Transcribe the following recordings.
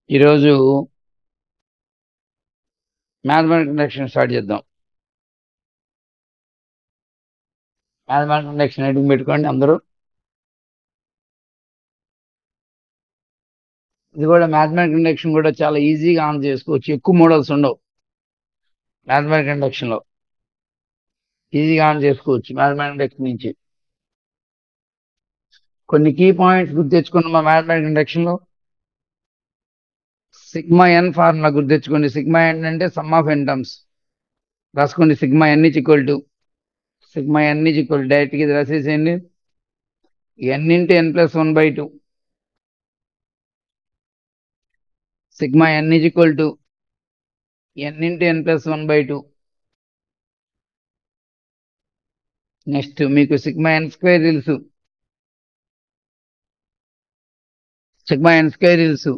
ఈరోజు mathematics induction start చేద్దాం. Mathematics induction heading పెట్టుకోండి అందరూ. ఇది కూడా మ్యాథమెటిక్స్ ఇండక్షన్ కూడా చాలా ఈజీగా ఆన్ చేసుకోవచ్చు. ఎక్కువ మోడల్స్ ఉండవు మ్యాథమెటిక్స్ ఇండక్షన్ లో. ఈజీగా ఆన్ చేసుకోవచ్చు మ్యాథమెటిక్స్ ఇండక్షన్ నుంచి. కొన్ని కీ పాయింట్స్ గుర్తు తెచ్చుకున్నాం మా మ్యాథమెటిక్స్ ఇండక్షన్ లో. సిగ్మా ఎన్ ఫార్ములా గుర్తు తెచ్చుకోండి. సిగ్మా ఎన్ అంటే సమ్ ఆఫ్ ఎన్ టర్మ్స్. రాసుకోండి sigma n is equal to direct గా ఇది రాసేసేయండి. N into n plus 1/2. Sigma n is equal to n into n plus 1/2. Next మీకు sigma n square తెలుసు. Sigma n square తెలుసు.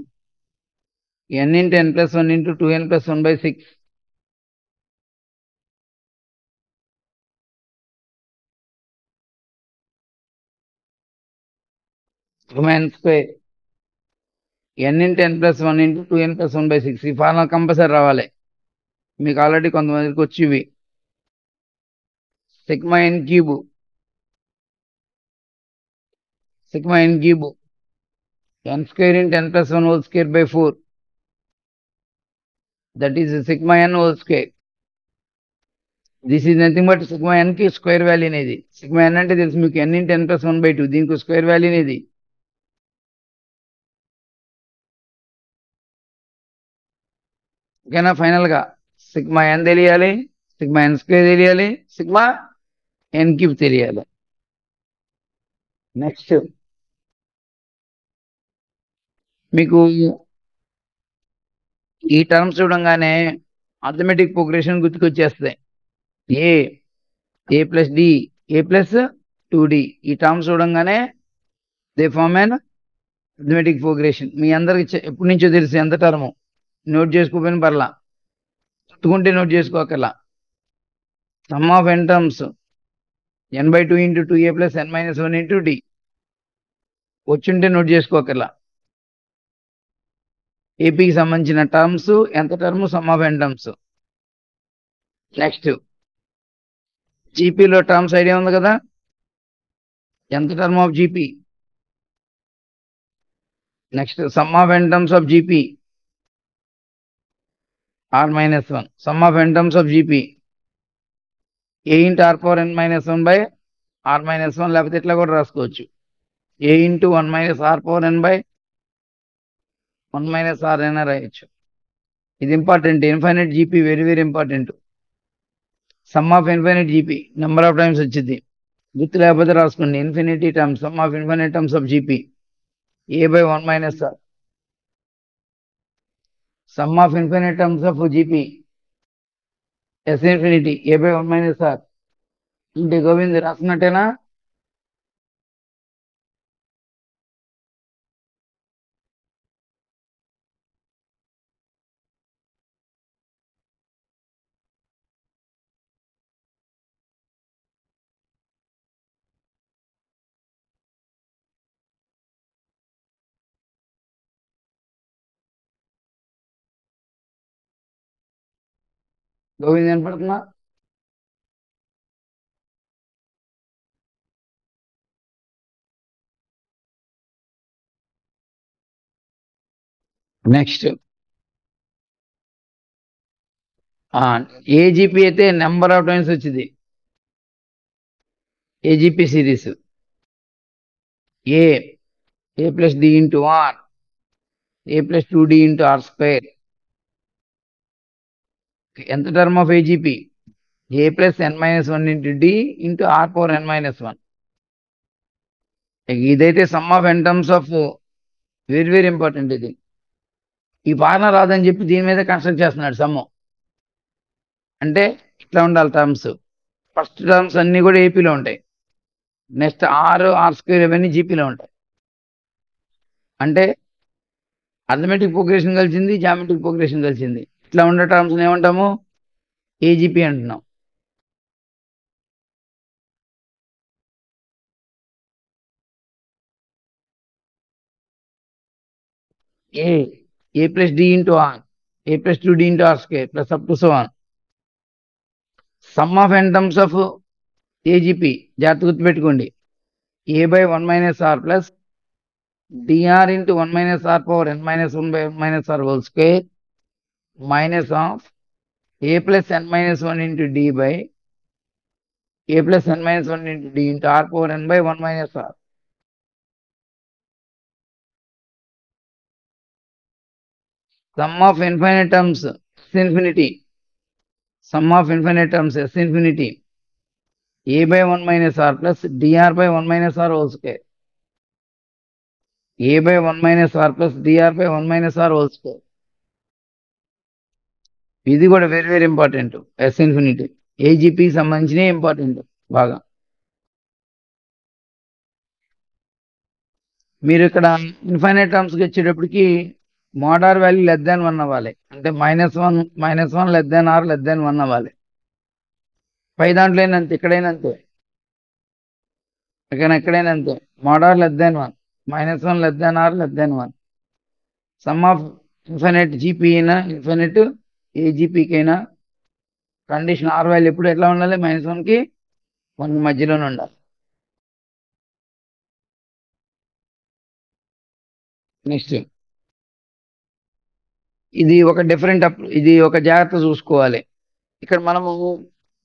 N into n plus 1 into 2n plus 1/6. Sigma n square n into n plus 1 into 2n plus 1/6. ఈ formula compulsory రావాలి. మీకు already కొంతమందికి వచ్చివి. Sigma n cube n square into n plus 1 whole square by 4. That is sigma n whole square. This is nothing but sigma n కి square value అనేది. Sigma n అంటే తెలుసు మీకు, ఎన్ ఇంటూ ఎన్ ప్లస్ 1/2. దీనికి square value అనేది. ఓకేనా? Final గా sigma n తెలియాలి, సిగ్మా ఎన్ స్క్వేర్ తెలియాలి, సిగ్మా ఎన్ క్యూబ్ తెలియాలి. నెక్స్ట్ మీకు ఈ టర్మ్స్ చూడంగానే అథమెటిక్ ప్రోగ్రెషన్ గుర్తుకొచ్చేస్తాయి. A plus d, a plus 2d. ఈ టర్మ్స్ చూడంగానే they form an arithmetic progression. మీ అందరికి ఎప్పటి నుంచో తెలుసు ఎంత టర్మ్. నోట్ చేసుకోపోయిన పర్లా, చుట్టుకుంటే నోట్ చేసుకోకర్లా. Sum of n terms n/2 into 2a plus n-1 into d. వచ్చుంటే నోట్ చేసుకోకర్లా. ఏపీకి సంబంధించిన టర్మ్స్ ఎంత term, sum of n terms. Next జీపీలో టర్మ్స్ ఐడియా ఉంది కదా, ఎంత term of GP. Next sum of n terms of GP r-1. Sum of n terms of GP a into r⁻n-1 by r-1. లేకపోతే ఇట్లా కూడా రాసుకోవచ్చు, a into 1 - r⁻n by 1 - r అయినా రాయొచ్చు. ఇది important. Infinite GP very very important. Sum of infinite GP number of times వచ్చింది. గుర్తు లేకపోతే రాసుకోండి. Infinity terms, sum of infinite terms of GP a/1 - r. Sum of infinite terms of GP s infinity a/1 - r. అంటే గోవింద్ రాసుకున్నట్టేనా? గోవింద్ వినపడుతుందా? Next AGP అయితే number of times వచ్చింది. AGP series A plus D into R, A plus 2d into R square. ఎంత term of AGP? A plus n-1 into D into r⁻n-1. ఇదైతే sum of n terms of very very important. ఇది ఈ formula రాదని చెప్పి దీని మీద construct చేస్తున్నాడు some. అంటే ఇట్లా ఉండాలి టర్మ్స్. ఫస్ట్ టర్మ్స్ అన్ని కూడా ఏపీలో ఉంటాయి. నెక్స్ట్ ఆర్ స్క్వేర్ ఇవన్నీ జీపీలో ఉంటాయి. అంటే అథమెటిక్ ప్రోగ్రెషన్ కలిసింది, జామెట్రిక్ ప్రోగ్రెషన్ కలిసింది. ఇట్లా ఉండే టర్మ్స్ ఏమంటాము? ఏజీపీ అంటున్నాం. a plus d into r, a plus 2d into r square plus up to so on. Sum of n terms of AGP జాగ్రత్త గుర్తుపెట్టుకోండి. a by 1 minus r plus dr into 1 minus r power n minus 1 by 1 minus r whole square minus of a plus n minus 1 into d by a plus n minus 1 into d into r power n by 1 minus r. Sum of infinite terms s infinity. Sum of infinite terms s infinity. A by 1 minus r plus dr by 1 minus r whole square. A by 1 minus r plus dr by 1 minus r whole square. ఇది కూడా very very important. S infinity AGP సంబంధించిన important బాగా. మీరు ఇక్కడ infinite టర్మ్స్కి వచ్చేటప్పటికి మోడార్ value less than 1 అవ్వాలి. అంటే -1 less than or less than 1 అవ్వాలి. పై దాంట్లో అంతే, ఎక్కడైనా అంతే, ఎక్కడైనా అంతే. Mod r less than 1, -1 less than or less than 1. Sum of infinite GP అయినా ఇన్ఫైనైట్ ఏజీపీకి అయినా కండిషన్ ఆర్ వాల్యూ ఎప్పుడు ఎట్లా ఉండాలి? -1కి 1 మధ్యలోనే ఉండాలి. నెక్స్ట్ ఇది ఒక డిఫరెంట్ ఇది ఒక జాగ్రత్త చూసుకోవాలి. ఇక్కడ మనము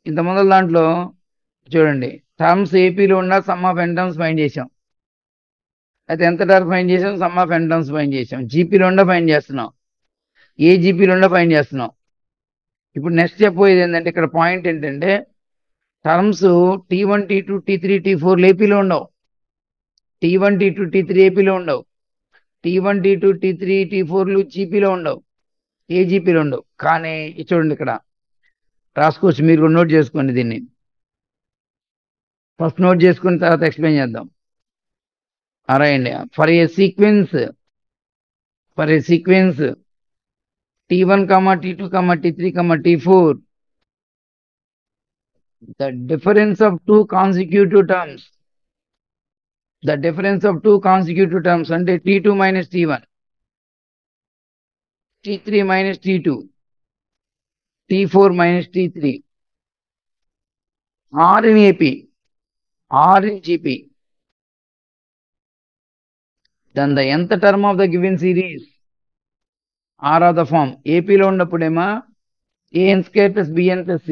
ఇంత ముందు దాంట్లో చూడండి, టర్మ్స్ ఏపీలో ఉన్న sum of n terms find చేసాం. అయితే ఎంత టర్మ్ ఫైండ్ చేసాం? Sum of n terms find చేసాం. జీపీలో ఉండ ఫైండ్ చేస్తున్నాం, ఏ జీపీలో ఉండ ఫైండ్ చేస్తున్నాం. ఇప్పుడు నెక్స్ట్ చెప్పబోయేది ఏంటంటే, ఇక్కడ పాయింట్ ఏంటంటే terms T1 T2 T3 T4 ఏపీలో ఉండవు. T1 T2 T3 ఏపీలో ఉండవు. T1 T2 T3 T4లు జీపీలో ఉండవు, ఏ జీపీలో ఉండవు. కానీ చూడండి, ఇక్కడ రాసుకోవచ్చు, మీరు కూడా నోట్ చేసుకోండి. దీన్ని ఫస్ట్ నోట్ చేసుకుని తర్వాత ఎక్స్ప్లెయిన్ చేద్దాం. రాయండి. For a sequence T1, T2, T3, T4, the difference of two consecutive terms అంటే T2 minus T1, T3 minus T2, T4 minus T3, R in AP, R in GP, then the nth term of the given series R of the form. ఏపీలో ఉన్నప్పుడేమో an square plus bn plus c,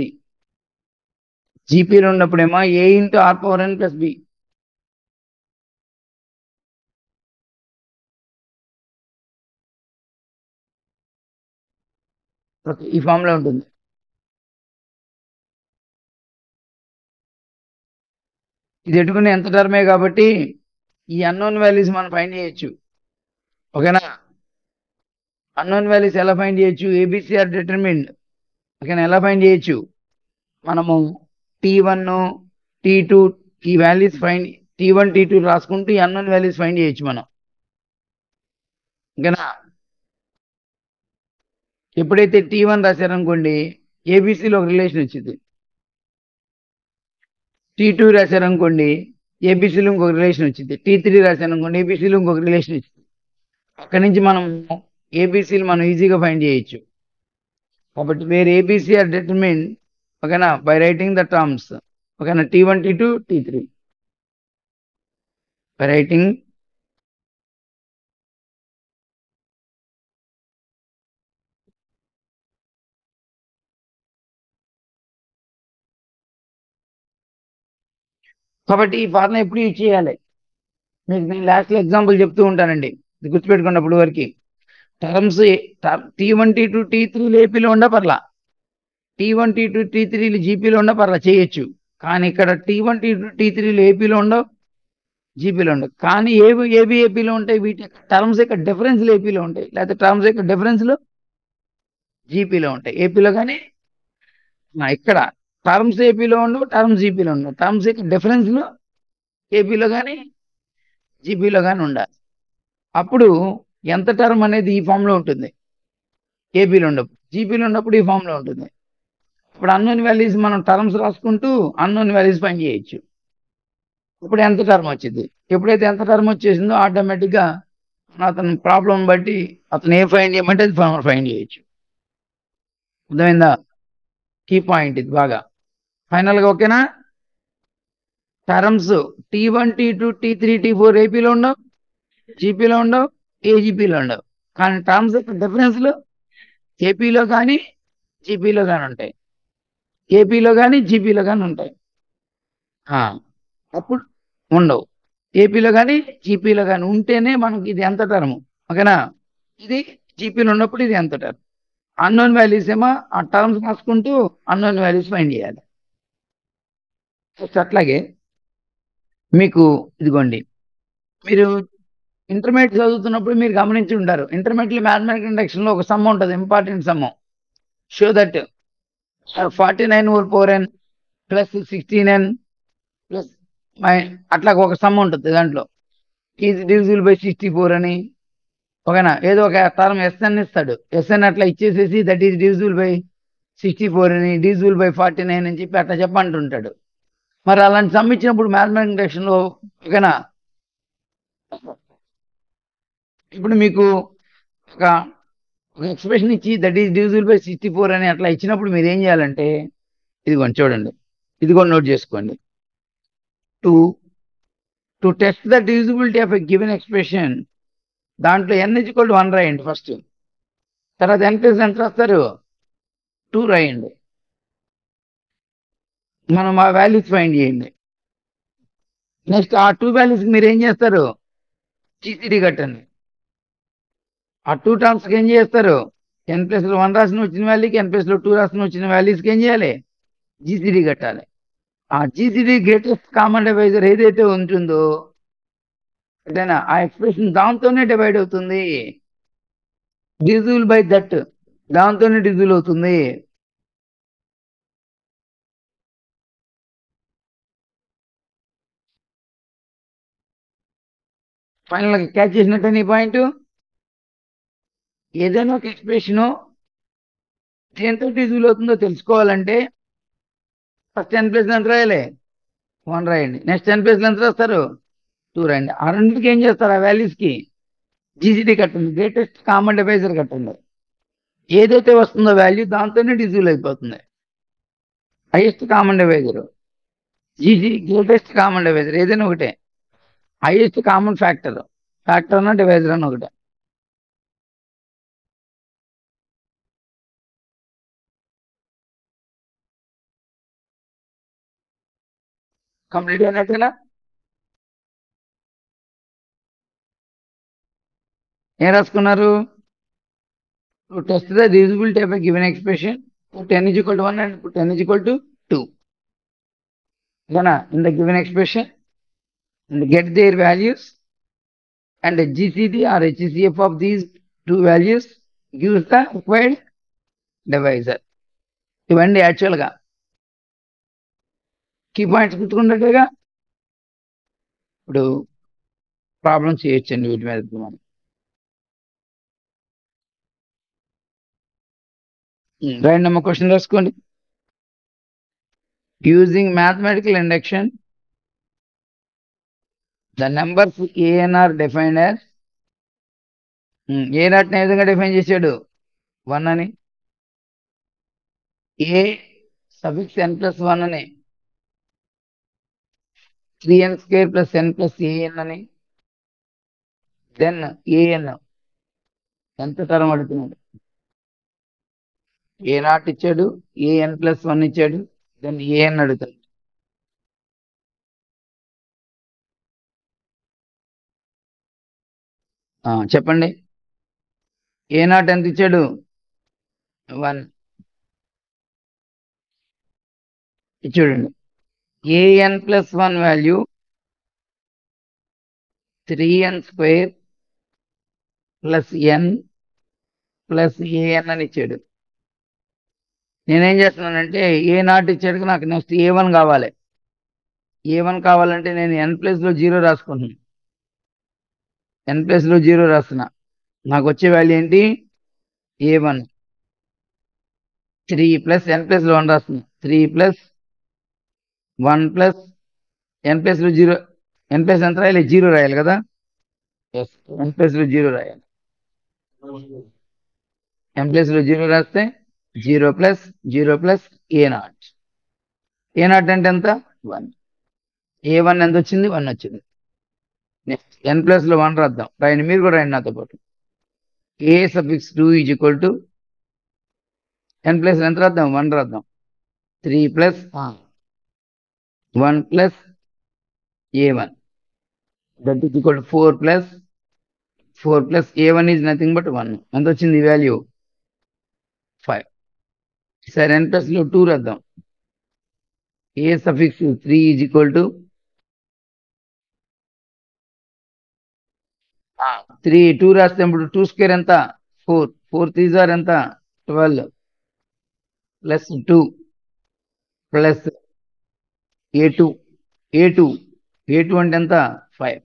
జీపీలో ఉన్నప్పుడేమో a into r power n plus b. ఈ form లో ఉంటుంది. ఇది ఎట్టుకునే ఎంత టర్మే కాబట్టి ఈ అన్నోన్ వాల్యూస్ మనం ఫైండ్ చేయొచ్చు. ఓకేనా? అన్నోన్ వాల్యూస్ ఎలా ఫైండ్ చేయొచ్చు? ABC are determined. ఓకేనా? ఎలా ఫైండ్ చేయొచ్చు? మనము T1 T2 ఈ వాల్యూస్ ఫైండ్, T1 T2 రాసుకుంటూ ఈ అన్నోన్ వాల్యూస్ ఫైండ్ చేయొచ్చు మనం. ఓకేనా? ఎప్పుడైతే T1 రాశారనుకోండి, ఏబిసిలో ఒక రిలేషన్ వచ్చింది. T2 రాశారనుకోండి, ఏబిసిలో ఇంకొక రిలేషన్ వచ్చింది. T3 రాశారనుకోండి, ఏబిసిలో ఇంకొక రిలేషన్ వచ్చింది. అక్కడి నుంచి మనం ఏబిసిలు మనం ఈజీగా ఫైండ్ చేయొచ్చు. కాబట్టి వేర్ ఏబిసి ఆర్ డిటర్మిన్డ్, ఓకేనా, బై రైటింగ్ ద టర్మ్స్. ఓకేనా? T1 T2 T3 by writing కాబట్టి ఈ ఫార్ములా ఎప్పుడు యూజ్ చేయాలి? మీకు నేను లాస్ట్లో ఎగ్జాంపుల్ చెప్తూ ఉంటానండి, ఇది గుర్తుపెట్టుకున్నప్పుడు వరకు. టర్మ్స్ T1 T2 T3 ఏపీలో ఉండ పర్లా, T1 T2 T3 జీపీలో ఉండ పర్లా, చేయొచ్చు. కానీ ఇక్కడ T1 T2 T3 ఏపీలో ఉండవు, జీపీలో ఉండవు. కానీ ఏపీలో ఉంటాయి. వీటి టర్మ్స్ యొక్క డిఫరెన్స్లు ఏపీలో ఉంటాయి, లేకపోతే టర్మ్స్ యొక్క డిఫరెన్స్లు జీపీలో ఉంటాయి. ఏపీలో కానీ ఇక్కడ టర్మ్స్ ఏపీలో ఉండవు, టర్మ్స్ జీపీలో ఉండవు. టర్మ్స్ యొక్క డిఫరెన్స్లు ఏపీలో కానీ జీపీలో కానీ ఉండాలి. అప్పుడు ఎంత టర్మ్ అనేది ఈ ఫామ్లో ఉంటుంది. ఏపీలో ఉండవు, జీపీలో ఉన్నప్పుడు ఈ ఫామ్లో ఉంటుంది. ఇప్పుడు అన్నోన్ వాల్యూస్ మనం టర్మ్స్ రాసుకుంటూ అన్నోన్ వాల్యూస్ ఫైండ్ చేయొచ్చు. ఇప్పుడు ఎంత టర్మ్ వచ్చింది? ఎప్పుడైతే ఎంత టర్మ్ వచ్చేసిందో ఆటోమేటిక్గా అతని ప్రాబ్లం బట్టి అతను ఏం ఫైండ్ చేయమంటే అది ఫైండ్ చేయొచ్చు. అర్థమైందా? కీ పాయింట్ ఇది బాగా. ఫైనల్గా ఓకేనా? Terms T1 T2 T3 T4 ఏపీలో ఉండవు, జీపీలో ఉండవు, ఏజీపీలో ఉండవు. కానీ టర్మ్స్ యొక్క డిఫరెన్స్లు ఏపీలో కానీ జీపీలో కానీ ఉంటాయి, ఏపీలో కానీ జీపీలో కానీ ఉంటాయి. అప్పుడు ఉండవు. ఏపీలో కానీ జీపీలో కానీ ఉంటేనే మనకి ఇది ఎంత టర్మ్. ఓకేనా? ఇది జీపీలో ఉన్నప్పుడు ఇది ఎంత టర్మ్. అన్నోన్ వాల్యూస్ ఏమో ఆ టర్మ్స్ రాసుకుంటూ అన్నోన్ వాల్యూస్ ఫైండ్ చేయాలి. అట్లాగే మీకు ఇదిగోండి, మీరు ఇంటర్మీడియట్ చదువుతున్నప్పుడు మీరు గమనించి ఉంటారు, ఇంటర్మీడియట్ మ్యాథమెటికల్ ఇండక్షన్ లో ఒక సమ్ ఉంటుంది, important some. Show that 49/n plus 16n plus అట్లా ఒక సమ్ ఉంటుంది దాంట్లో. ఈజ్ డివిజిబుల్ బై 64 అని. ఓకేనా? ఏదో ఒక టర్మ్ ఎస్ఎన్ ఇస్తాడు, ఎస్ఎన్ అట్లా ఇచ్చేసేసి దట్ ఈజ్ డివిజిబుల్ బై 64 అని, డివిజిబుల్ బై 49 అని చెప్పి అట్లా చెప్పంటుంటాడు. మరి అలాంటి సమ్ ఇచ్చినప్పుడు మ్యాథమెటికల్ ఇండక్షన్ లో, ఓకేనా, ఇప్పుడు మీకు ఒక ఎక్స్ప్రెషన్ ఇచ్చి దట్ ఈస్ డివిజిబుల్ బై 64 అని అట్లా ఇచ్చినప్పుడు మీరు ఏం చేయాలంటే, ఇదిగోండి చూడండి, ఇది కూడా నోట్ చేసుకోండి. To test the divisibility of a given expression, దాంట్లో n = 1 రాయండి ఫస్ట్. తర్వాత n + ఎంత రాస్తారు? 2 రాయండి. మనం ఆ వాల్యూస్ ఫైండ్ చేయండి. నెక్స్ట్ ఆ 2 వాల్యూస్ మీరు ఏం చేస్తారు? జీసీడీ కట్టండి. ఆ 2 టర్మ్స్కి ఏం చేస్తారు? n+1 రాసిన వచ్చిన వాల్యూకి n+2 రాసిన వచ్చిన వాల్యూస్కి ఏం చేయాలి? జీసీడీ కట్టాలి. ఆ జీసీడీ గ్రేటెస్ట్ కామన్ డివైజర్ ఏదైతే ఉంటుందో, అంటేనా, ఆ ఎక్స్ప్రెషన్ దాంతోనే డివైడ్ అవుతుంది. డివిజిబుల్ బై దట్, దాంతోనే డివిజిబుల్ అవుతుంది. ఫైనల్ గా క్యాచ్ చేసినట్టే నీ పాయింట్. ఏదైనా ఒక ఎక్స్ప్రెషన్ దేంతో డివిజిబుల్ అవుతుందో తెలుసుకోవాలంటే ఫస్ట్ n+1 ఎంత రాయాలి? 1 రాయండి. నెక్స్ట్ n+1 ఎంత రాస్తారు? 2 రాయండి. ఆ రెండింటికి ఏం చేస్తారు? ఆ వాల్యూస్ కి జీసీడీ కట్టండి, గ్రేటెస్ట్ కామన్ డివైజర్ కట్టండి. ఏదైతే వస్తుందో వాల్యూ దాంతోనే డివిజిబుల్ అయిపోతుంది. Highest common divisor GC, greatest common divisor ఏదైనా ఒకటే. హైయెస్ట్ కామన్ ఫ్యాక్టర్ అన్న డివైజర్ అన్న ఒకటే. కంప్లీట్ అయినట్టేనా? ఏం రాసుకున్నారు? To test the divisibility of a given expression, put n = 1 and put n = 2. In the given expression and get their values, and GCD or HCF of these two values gives the required divisor. ఇవన్నీ యాక్చువల్గా key points గుర్తుకున్నట్టుగా ఇప్పుడు problems చేయొచ్చండి వీటి మీద. మనం రాయండి అమ్మ, question రాసుకోండి. Using mathematical induction the numbers an are defined as, ఏ నాట్ని ఏ విధంగా డిఫైన్ చేశాడు? 1 అని. ఏ సఫిక్స్ n+1 అని, 3n² + n + an అని. దెన్ an ఎంత టర్మ్ అడుగుతున్నాడు? a0 ఇచ్చాడు, an+1 ఇచ్చాడు, దెన్ an అడుగుతాడు. చెప్పండి. a0 ఎంత ఇచ్చాడు? 1 చూడండి. an+1 value 3n² + n + an అని ఇచ్చాడు. నేనేం చేస్తున్నానంటే a0 ఇచ్చాడు, నాకు నెక్స్ట్ a1 కావాలి. a1 కావాలంటే నేను n+లో 0 రాసుకుంటున్నాను. n+లో 0 రాస్తున్నా. నాకు వచ్చే వాల్యూ ఏంటి? a1. 3 + n+లో 1 రాస్తున్నా. 3 + 1 + n+లో 0. n+ ఎంత రాయాలి? 0 రాయాలి కదా. ఎస్, ఎన్ ప్లస్ లో జీరో రాయాలి. ఎన్ ప్లస్ లో జీరో రాస్తే zero plus zero plus A not. A not అంటే ఎంత? 1. ఏ వన్ ఎంత వచ్చింది? 1 వచ్చింది. నెక్స్ట్ ఎన్ ప్లస్ లో 1 రాద్దాం. రాయండి, మీరు కూడా రాయండి నాతో పాటు. A suffix 2 is equal to n plus ఎంత రాద్దాం? 1 రాద్దాం. 3 plus 1 plus a one that is equal to 4 plus 4 plus a one is nothing but 1. ఎంత వచ్చింది వాల్యూ? 5. సరే, ఎన్ ప్లస్ లో 2 రాద్దాం. ఏ సఫిక్స్ 3 ఈజ్ ఈక్వల్ టు 3 2 రాస్తే ఇప్పుడు 2 స్క్వేర్ ఎంత? 4. 4 3 జార్ ఎంత? 12 ప్లస్ 2 ప్లస్ ఏ టూ ఏ టూ ఏ టూ అంటే ఎంత? 5.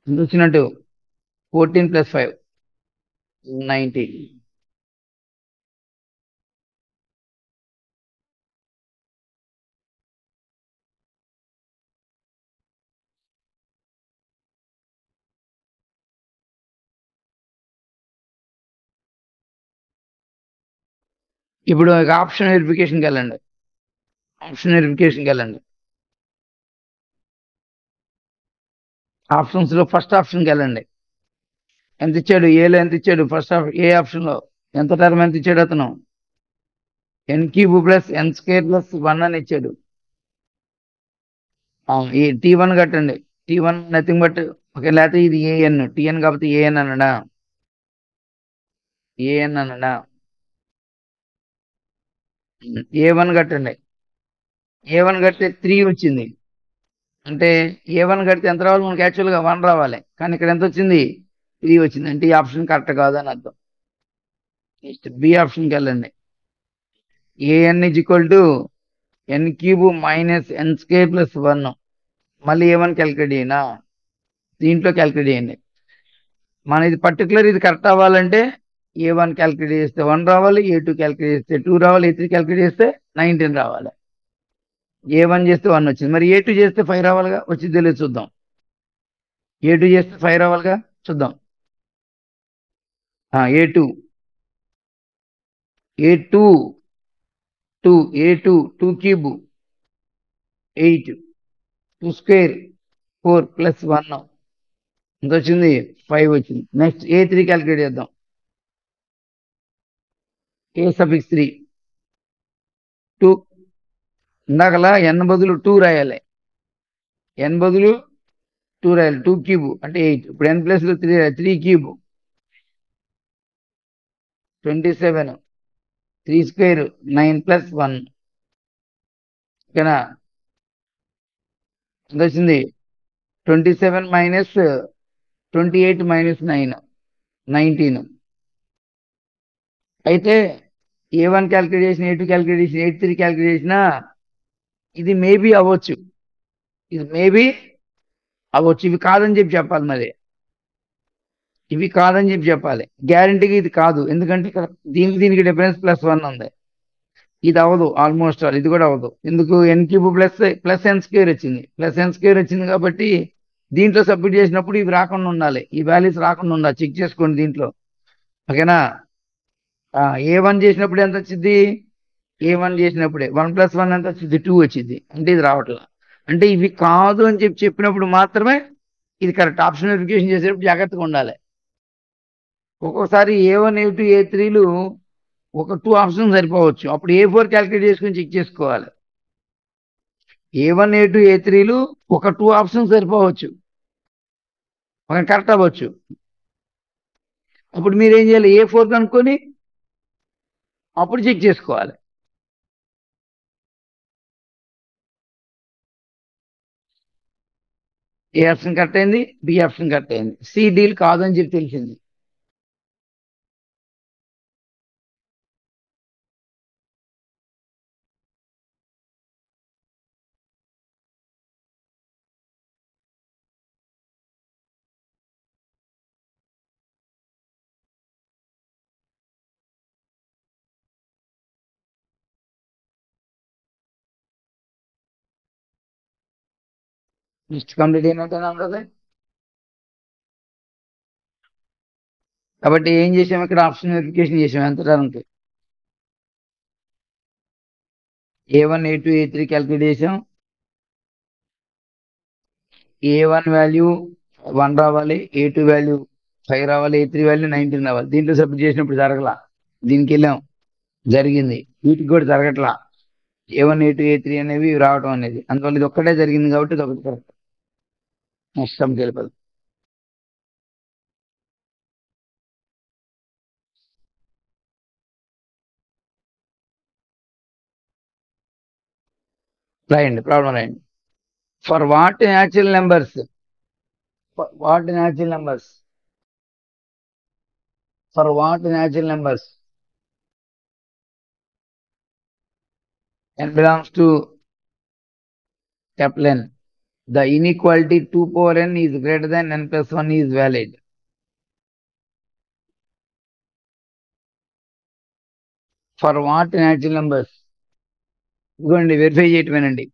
ఎంత వచ్చినట్టు? 14 ప్లస్ 5 19. ఇప్పుడు ఆప్షన్ వెరిఫికేషన్కి వెళ్ళండి. ఆప్షన్ వెరిఫికేషన్కి వెళ్ళండి. ఆప్షన్స్ లో ఫస్ట్ ఆప్షన్కి వెళ్ళండి. ఎంత ఇచ్చాడు? ఏలో ఎంత ఇచ్చాడు? ఫస్ట్ ఏ ఆప్షన్ లో ఎంత టర్మ్ ఎంత ఇచ్చాడు అతను? ఎన్ క్యూబ్ ప్లస్ ఎన్ స్క్వేర్ ప్లస్ 1 అని ఇచ్చాడు. ఈ T1 కట్టండి. T1 నథింగ్ బట్ ఓకే, లేకపోతే ఇది ఏఎన్. టిఎన్ కాబట్టి ఏఎన్ అనడా? ఏఎన్ అనడా? ఏ1 కట్టండి. ఏ1 కడితే 3 వచ్చింది. అంటే ఏ1 కడితే ఎంత రావాలి మనకి? యాక్చువల్గా 1 రావాలి, కానీ ఇక్కడ ఎంత వచ్చింది? 3 వచ్చింది. అంటే ఈ ఆప్షన్ కరెక్ట్ కాదు అని అర్థం. నెక్స్ట్ బి ఆప్షన్కి వెళ్ళండి. A n is equal to n cube minus n square plus 1. మళ్ళీ ఏ1 క్యాలిక్యులేట్ అయినా దీంట్లో క్యాలిక్యులేట్ చేయండి. మన ఇది పర్టికులర్ ఇది కరెక్ట్ అవ్వాలంటే ఏ1 క్యాలిక్యులేట్ చేస్తే 1 రావాలి, ఏ2 క్యాలిక్యులేట్ చేస్తే 2 రావాలి, ఏ3 క్యాలిక్యులేట్ చేస్తే 19 రావాలి. ఏ1 చేస్తే 1 వచ్చింది. మరి ఏ2 చేస్తే 5 రావాలిగా. వచ్చింది తెలియదు, చూద్దాం. ఏ2 చేస్తే 5 రావాలిగా, చూద్దాం. ఏ2 ఏ2 2 ఏ2 2 క్యూబ్ 8 2 స్క్వేర్ 4 ప్లస్ 1 ఎంత వచ్చింది? 5 వచ్చింది. నెక్స్ట్ ఏ3 క్యాలిక్యులేట్ చేద్దాం. ఏ సఫిక్స్ 3 2 ఇందాకలా ఎన్ బదులు 2 రాయాలి. ఎన్ బదులు 2 రాయాలి. 2 క్యూబ్ అంటే 8. ఇప్పుడు ఎన్ ప్లస్ 3 3 క్యూబ్ 27 3 స్క్వేర్ 9 ప్లస్ 1 ఓకేనా? ఎంత వచ్చింది? 27 మైనస్ 28 మైనస్ 9 19. అయితే ఏ1 క్యాలిక్యులేట్ చేసిన, ఏ2 క్యాలిక్యులేట్ చేసిన, ఏ3 క్యాలిక్యులేట్ చేసిన ఇది మేబీ అవ్వచ్చు. ఇది మేబీ అవ్వచ్చు. ఇవి కాదని చెప్పి చెప్పాలి. మరి ఇవి కాదని చెప్పి చెప్పాలి. గ్యారంటీగా ఇది కాదు, ఎందుకంటే ఇక్కడ దీనికి డిఫరెన్స్ +1 ఉంది. ఇది అవ్వదు. ఆల్మోస్ట్ ఆల్ ఇది కూడా అవ్వదు. ఎందుకు? ఎన్ క్యూబ్ ప్లస్ ప్లస్ ఎన్ స్క్వేర్ వచ్చింది. ప్లస్ ఎన్ స్క్వేర్ వచ్చింది కాబట్టి దీంట్లో సబ్మిట్ చేసినప్పుడు ఇవి రాకుండా ఉండాలి. ఈ వాల్యూస్ రాకుండా ఉండాలి. చెక్ చేసుకోండి దీంట్లో. ఓకేనా? ఏ1 చేసినప్పుడు ఎంత వచ్చింది? ఏ1 చేసినప్పుడే 1 + 1 ఎంత వచ్చింది? 2 వచ్చింది. అంటే ఇది రావట్లేదు. అంటే ఇవి కాదు అని చెప్పి చెప్పినప్పుడు మాత్రమే ఇది కరెక్ట్. ఆప్షన్ వెరిఫికేషన్ చేసేటప్పుడు జాగ్రత్తగా ఉండాలి. ఒక్కోసారి ఏ1 ఏ2 ఏ3లు ఒక 2 ఆప్షన్ సరిపోవచ్చు. అప్పుడు ఏ4 క్యాలిక్యులేట్ చేసుకుని చెక్ చేసుకోవాలి. ఏ1 ఏ2 ఏ3లు ఒక 2 ఆప్షన్ సరిపోవచ్చు, ఒక కరెక్ట్ అవ్వచ్చు. అప్పుడు మీరు ఏం చేయాలి? ఏ4 కనుక్కొని అప్పుడు చెక్ చేసుకోవాలి. ఏ ఆప్షన్ కరెక్ట్ అయింది, బి ఆప్షన్ కరెక్ట్ అయింది, సి డీల్ కాదని చెప్పి తెలిసింది. నెక్స్ట్ కంప్లీట్ అయినట్టు కాబట్టి ఏం చేసాం ఇక్కడ ఆప్షన్ వెరిఫికేషన్ చేసాం ఎంత టర్మ్కి A1 A2 A3 క్యాల్కులేట్ చేసాం A1 వాల్యూ 1 రావాలి A2 వాల్యూ 5 రావాలి A3 వాల్యూ 19 రావాలి దీంట్లో సబ్మిట్ చేసినప్పుడు జరగలా దీనికి వెళ్ళాం జరిగింది వీటికి కూడా జరగట్లా A1 A2 A3 అనేవి రావటం అనేది అందువల్ల ఇది ఒక్కటే జరిగింది కాబట్టి ఇది ఒకటి కరెక్ట్ నెక్స్ట్ సమ్కి వెళ్ళిపోదు రాయండి ప్రాబ్లం రాయండి for what natural numbers what natural numbers for what natural numbers n belongs to capital N. The inequality 2 power n is greater than n plus 1 is valid. For what natural numbers? ఇదిగోండి verify చేయటమేనండి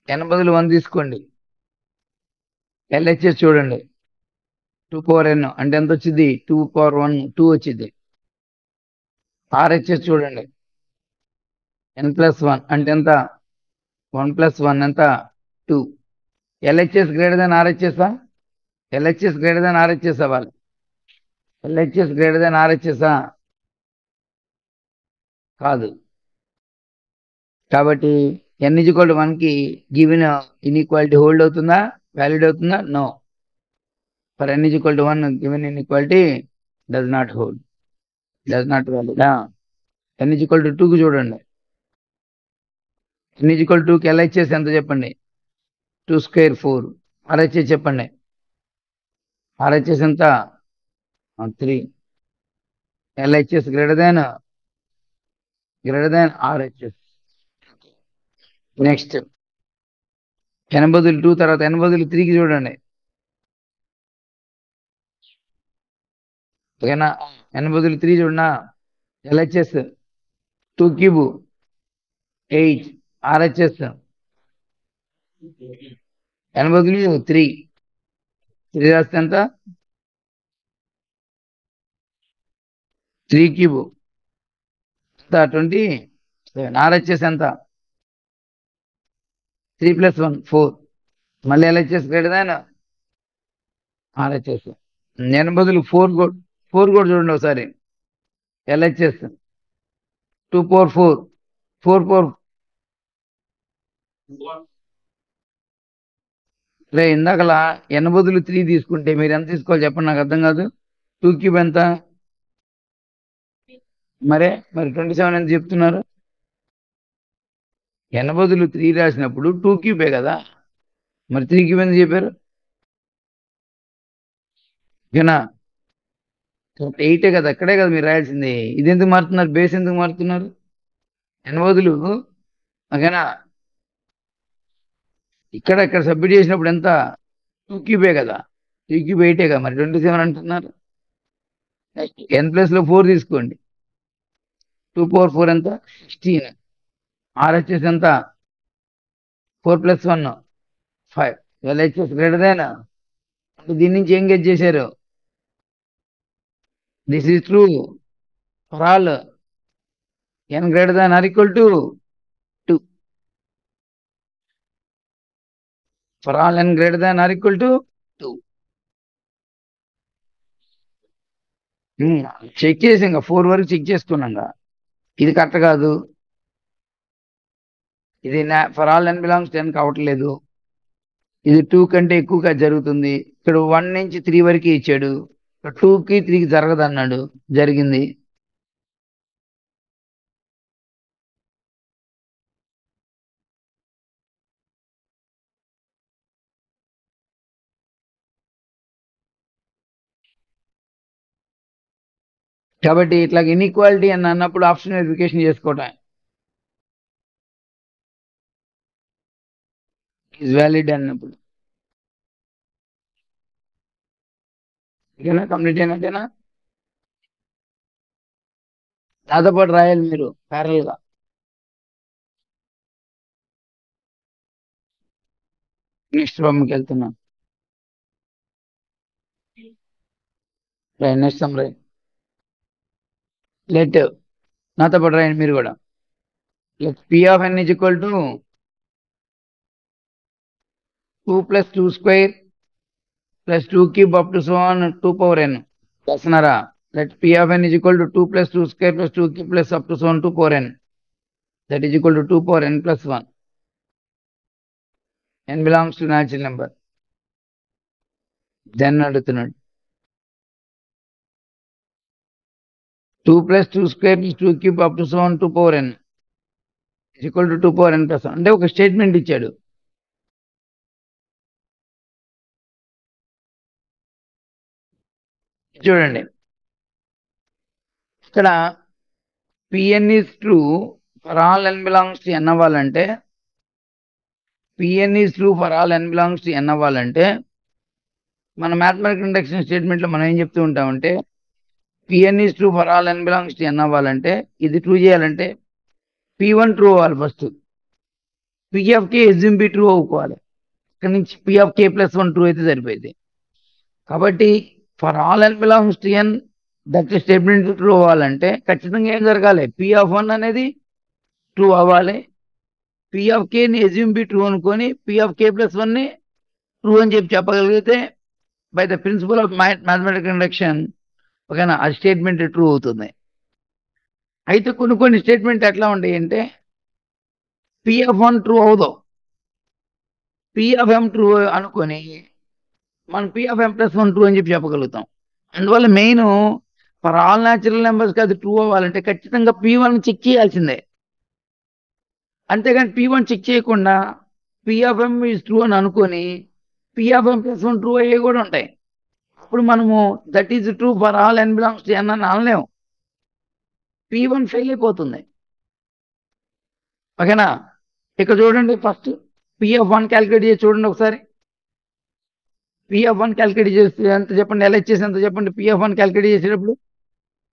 n బదులు 1 తీసుకోండి LHS చూడండి 2 power n అంటే ఎంత వచ్చింది 2 power 1 2 వచ్చింది RHS చూడండి n plus 1 అంటే ఎంత 1 plus 1 ఎంత 2 LHS greater than RHS LHS greater than RHS అవ్వాలి LHS గ్రేటర్ దాన్ RHS కాదు కాబట్టి n = 1 కి గివెన్ ఇన్ఈక్వాలిటీ హోల్డ్ అవుతుందా వ్యాలిడ్ అవుతుందా no for n = 1 given inequality does not hold does not valid n = 2 కి చూడండి n = 2 కి LHS ఎంత చెప్పండి 2 స్క్వేర్ 4 RHS చెప్పండి RHS ఎంత 3 LHS greater than RHS next n బదులు 2 తర్వాత n బదులు 3 కి చూడండి ఓకేనా n బదులు 3 చూడనా LHS 2 క్యూబ్ 8 RHS n బదులు 3 రాస్తే ఎంత 3 క్యూబ్ ఎంత 27 RHS ఎంత 3 + 1 4 మళ్ళీ LHS greater than RHS n బదులు 4 కూడా చూడండి ఒకసారి LHS 2 power 4 4 power ఇందాకలా n బదులు 3 తీసుకుంటే మీరు ఎంత తీసుకోవాలి చెప్పండి నాకు అర్థం కాదు 2 క్యూబ్ ఎంత మరి 27 ఎంత చెప్తున్నారు n బదులు 3 రాసినప్పుడు 2 క్యూబే కదా మరి 3 క్యూబ్ ఎంత చెప్పారు ఓకేనా 8 కదా అక్కడే కదా మీరు రాయాల్సింది ఇది ఎందుకు మారుతున్నారు బేస్ ఎందుకు మారుతున్నారు n బదులు ఓకేనా ఇక్కడ సబ్మిట్ చేసినప్పుడు ఎంత 2 క్యూబే కదా 3 క్యూబ్ 8 కదా మరి 27 అంటున్నారు నెక్స్ట్ n ప్లస్ లో 4 తీసుకోండి 2 power 4 ఎంత 16 RHS ఎంత 4 + 1 5 LHS గ్రేటర్ దాన్ అంటే దీని నుంచి ఏం గెట్ చేశారు this is true for all n greater than or equal to 2 for all n greater than or equal to 2 check చేసి ఇంకా 4 వరకు చెక్ చేసుకున్నాగా ఇది కరెక్ట్ కాదు ఇది ఫర్ ఆల్ n బిలాంగ్స్ 10 కావట్లేదు ఇది 2 కంటే ఎక్కువగా జరుగుతుంది ఇక్కడ 1 నుంచి 3 వరకు ఇచ్చాడు 2 కి 3 కి జరగదు అన్నాడు జరిగింది కాబట్టి ఇట్లా ఇన్ఈక్వాలిటీ అని అన్నప్పుడు ఆప్షన్ వెరిఫికేషన్ చేసుకోవటం ఈజ్ వ్యాలిడ్ అన్నప్పుడు ఓకేనా కంప్లీట్ అయినట్టేనా నాతో పాటు రాయాలి మీరు ప్యారల్ గా నెక్స్ట్ ప్రాబ్లంకి వెళ్తున్నాం right next sum right let నాతో పాటు రాయండి మీరు కూడా. Let P of N is equal to 2 plus 2 square plus 2 cube up to so on 2 power n. చేస్తున్నారా? Let P of N is equal to 2 plus 2 square plus 2 cube plus up to so on 2 power n. That is equal to 2 power n plus 1. n belongs to natural number. Then అడుగుతున్నాడు 2 plus 2 square plus 2 cube up to so on 2 power n is equal to 2 power n plus 1. అంటే ఒక statement ఇచ్చాడు. చూడండి ఇక్కడ PN is true for all n belongs to n అవ్వాలంటే, PN is true for all n belongs to n అవ్వాలంటే మన mathematical induction స్టేట్మెంట్లో మనం ఏం చెప్తూ ఉంటామంటే, PN is true for all n belongs to n అవ్వాలంటే, ఇది ట్రూ చేయాలంటే P1 ట్రూ అవ్వాలి first. P of k assume be true అవ్వుకోవాలి. ఇక్కడ నుంచి P of k plus 1 true అయితే సరిపోయింది. కాబట్టి for all n belongs to n that statement true అవ్వాలంటే ఖచ్చితంగా ఏం జరగాలి? పి ఆఫ్ 1 అనేది ట్రూ అవ్వాలి. పి ఆఫ్ కేని ఎస్యూమ్ బి ట్రూ అనుకొని పి ఆఫ్ కే ప్లస్ 1ని ట్రూ అని చెప్పగలిగితే by the principle of mathematical induction ఓకేనా, ఆ స్టేట్మెంట్ ట్రూ అవుతుంది. అయితే కొన్ని స్టేట్మెంట్ ఎట్లా ఉంటాయి అంటే, పి ఆఫ్ 1 ట్రూ అవదు, పి ఆఫ్ ఎం ట్రూ అనుకొని మనం P of M plus 1 true అని చెప్పగలుగుతాం. అందువల్ల మెయిన్ ఫర్ ఆల్ న్యాచురల్ నెంబర్స్కి అది ట్రూ అవ్వాలంటే ఖచ్చితంగా P1 చెక్ చేయాల్సిందే. అంతేగాని P1 చెక్ చేయకుండా P of M is true అని అనుకొని P of M plus 1 true అయ్యే కూడా ఉంటాయి. అప్పుడు మనము that is true for all n belongs to n అని అనలేము. P1 ఫెయిల్ అయిపోతుంది. ఓకేనా? ఇక్కడ చూడండి ఫస్ట్ పి ఆఫ్ 1 క్యాలిక్యులేట్ చేసి చూడండి ఒకసారి. పి ఆఫ్ 1 క్యాలిక్యులేట్ చేస్తే ఎంత చెప్పండి, ఎల్హెచ్ఎస్ ఎంత చెప్పండి. పి ఆఫ్ 1 క్యాలిక్యులేట్ చేసేటప్పుడు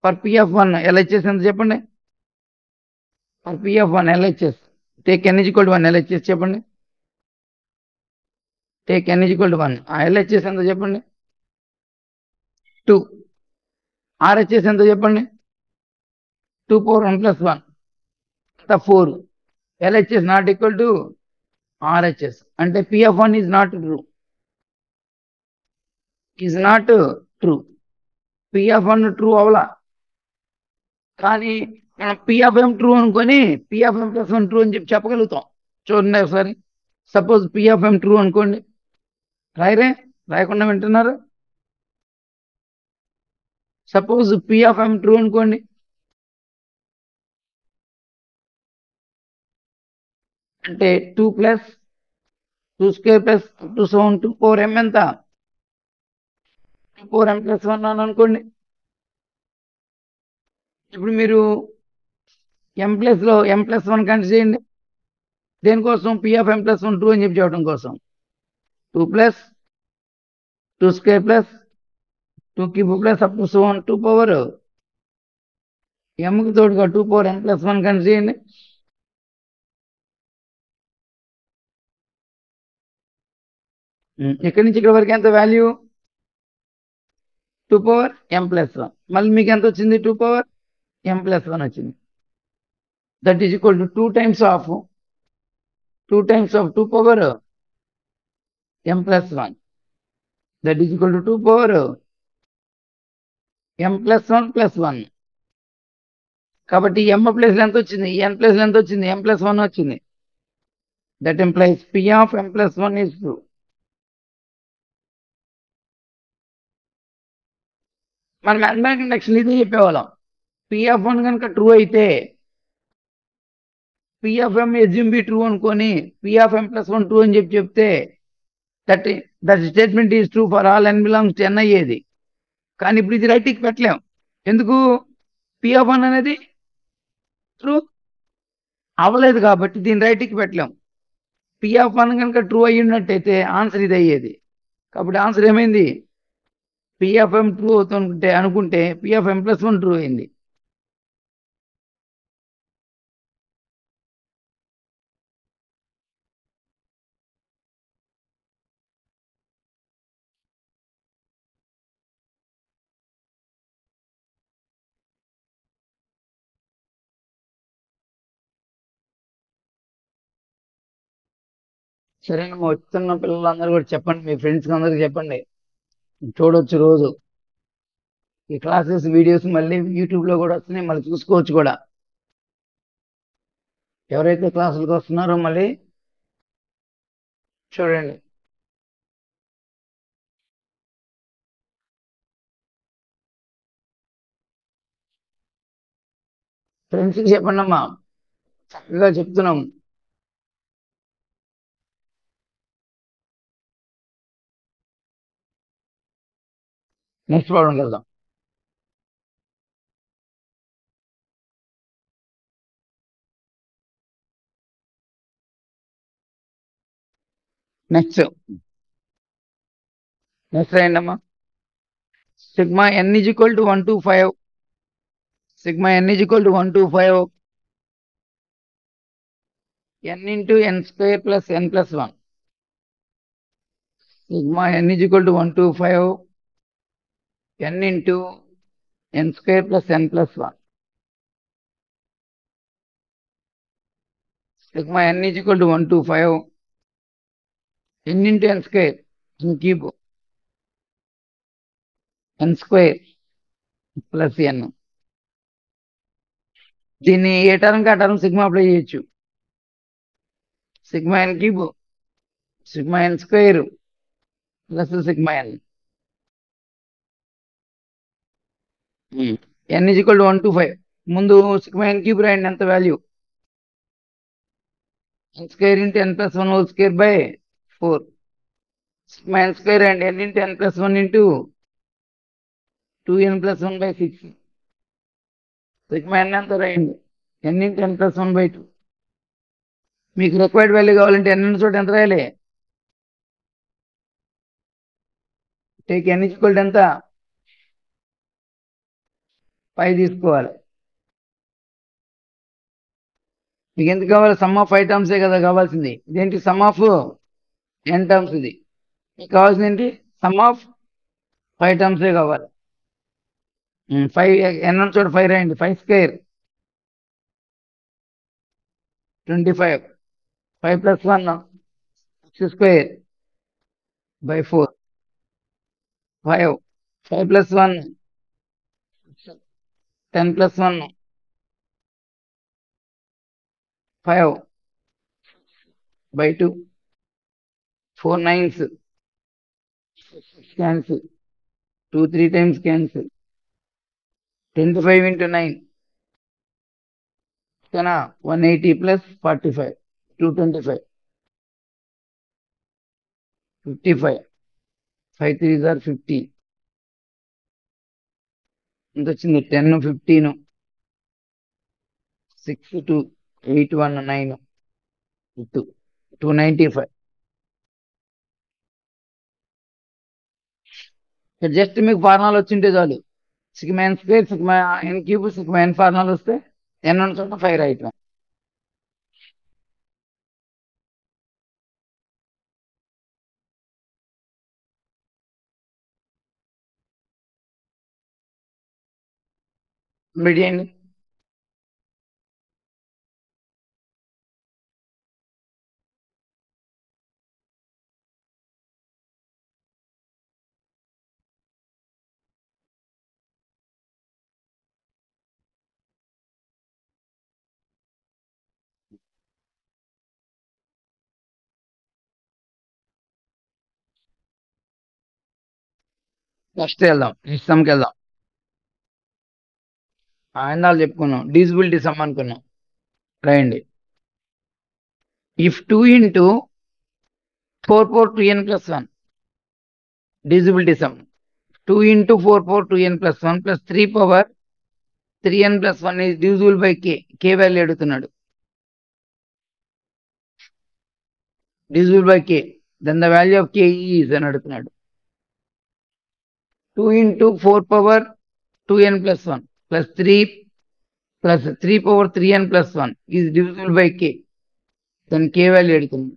ఫర్ పి ఆఫ్ 1 ఎల్హెచ్ఎస్ ఎంత చెప్పండి. For P of 1 LHS take n is equal to 1 LHS చెప్పండి. Take n is equal to 1. ఆ ఎల్హెచ్ఎస్ ఎంత చెప్పండి. 2. ఆర్హెచ్ఎస్ ఎంత చెప్పండి. 2 పవర్ 1 ప్లస్ 1 అంత 4. LHS not equal to RHS అంటే P of 1 is not true, is not true. P of 1 true అవలా, కానీ మనం పి ఆఫ్ ఎం ట్రూ అనుకొని P of M plus 1 true అని చెప్పగలుగుతాం. చూడండి ఒకసారి. Suppose P of M true అనుకోండి. రాయకుండా వింటున్నారు. Suppose P of M true అనుకోండి. అంటే 2 plus 2 square plus 2 seven 2 power m ఎంత? 2 పవర్ m ప్లస్ 1 అని అనుకోండి. ఇప్పుడు మీరు m ప్లస్ 1 కన్సిడర్ చేయండి. దేనికోసం? P of m plus 1 true అని చెప్పడం కోసం. 2 plus 2 square plus 2 cube plus up to so on 2 power mకి తోడుగా 2 పవర్ n ప్లస్ 1 కన్సిడర్ చేయండి. ఇక్కడి నుంచి ఇక్కడ వరకు ఎంత వాల్యూ? 2 power m plus 1. మళ్ళీ మీకు ఎంత వచ్చింది? 2 పవర్ m ప్లస్ 1 వచ్చింది. That is equal to 2 times of 2 power m plus 1. That is equal to 2 power m plus 1 plus 1. కాబట్టి m ప్లస్ ఎంత వచ్చింది? n ప్లస్ ఎంత వచ్చింది? m ప్లస్ 1 వచ్చింది. That implies P of m plus 1 is true. మన mathematical induction ఇదే చెప్పేవాళ్ళం. P of 1 కనుక ట్రూ అయితే P of M assume be true అనుకొని P of M plus 1 true అని చెప్తే that statement is true for all n belongs to n అయ్యేది. కానీ ఇప్పుడు ఇది రైట్కి పెట్టలేం. ఎందుకు? పి ఆఫ్ 1 అనేది ట్రూ అవ్వలేదు కాబట్టి దీన్ని రైట్కి పెట్టలేం. పి ఆఫ్ 1 కనుక ట్రూ అయ్యి ఉన్నట్టయితే ఆన్సర్ ఇది అయ్యేది. కాబట్టి ఆన్సర్ ఏమైంది? పి ఆఫ్ ఎం ట్రూ అవుతుంటే అనుకుంటే P of M plus 1 true అయింది. సరేనమ్మా, వస్తున్న పిల్లలందరూ కూడా చెప్పండి, మీ ఫ్రెండ్స్కి అందరికి చెప్పండి, చూడొచ్చు రోజు ఈ క్లాసెస్ వీడియోస్ మళ్ళీ యూట్యూబ్ లో కూడా వస్తున్నాయి, మళ్ళీ చూసుకోవచ్చు కూడా. ఎవరైతే క్లాసులకు వస్తున్నారో మళ్ళీ చూడండి. ఫ్రెండ్స్కి చెప్పండి అమ్మా, చక్కగా చెప్తున్నాం. నెక్స్ట్ ప్రాబ్లం వెళ్దాం. నెక్స్ట్ నెక్స్ట్ రాయండి అమ్మా. Sigma n is equal to 1 to 5. Sigma n is equal to 1 to 5 n into n square plus n plus 1. Sigma n is equal to 1 to 5 n into n square plus n plus 1. Sigma n is equal to 1 to 5 n into n square. Keep n square plus n. దీన్ని ఏ term కి ఆ term sigma apply చేయొచ్చు. Sigma n cube sigma n square plus sigma n. n is equal to 1 to 5. ముందు sigma n cube రాయండి, ఎంత value n square into n plus 1 whole square by 4. Sigma n square and n into n plus 1 into 2n plus 1 by 6. Sigma n ఎంత రాయండి, n into n plus 1 by 2. మీకు required value కావాలంటే n ఉన్న చోట ఎంత రాయాలి, take n equal ఎంత 5 తీసుకోవాలి. మీకు ఎంత కావాలి, సమ్ ఆఫ్ 5 టర్మ్సే కదా కావాల్సింది. ఇదేంటి, సమ్ ఆఫ్ n టర్మ్స్. ఇది మీకు కావాల్సింది ఏంటి, సమ్ ఆఫ్ 5 టర్మ్సే కావాలి. 5 n ఉన్న చోట 5 రాయండి. 5 square 25. 5 plus 1 6 square by 4. 5 5 plus 1 10 plus 1 5 by 2. 4 nines cancel. 2 3 times cancel. 25 into 9 kana 180 plus 45 225 55. 5 3s are 50. ఎంత వచ్చింది, 10 15 6 2 8 1 9 2 295. జస్ట్ మీకు ఫార్ములా వచ్చింటే చాలు. Sigma n square sigma n cube sigma n formula వస్తే ఎన్ ఉన్న చోట 5 రాయటం. కంప్లీట్ చేయండి. నెక్స్ట్ వెళ్దాం, నెక్స్ట్ సమ్కి వెళ్దాం. ఇందాలు చెప్పుకున్నాం, డిజిబిలిటీ సమ్ అనుకున్నాం. రాయండి. If 2 into 4 power 2n plus 1 డిజిబిలిటీ some. 2 into 4 power 2n plus 1 plus 3 power 3n plus 1 is divisible by k. k value అడుగుతున్నాడు. divisible by k, then the value of k is అని అడుగుతున్నాడు. 2 into 4 power 2n plus 1 plus 3 power 3n plus 1 is divisible by k, then k value అడుగుతున్నాడు.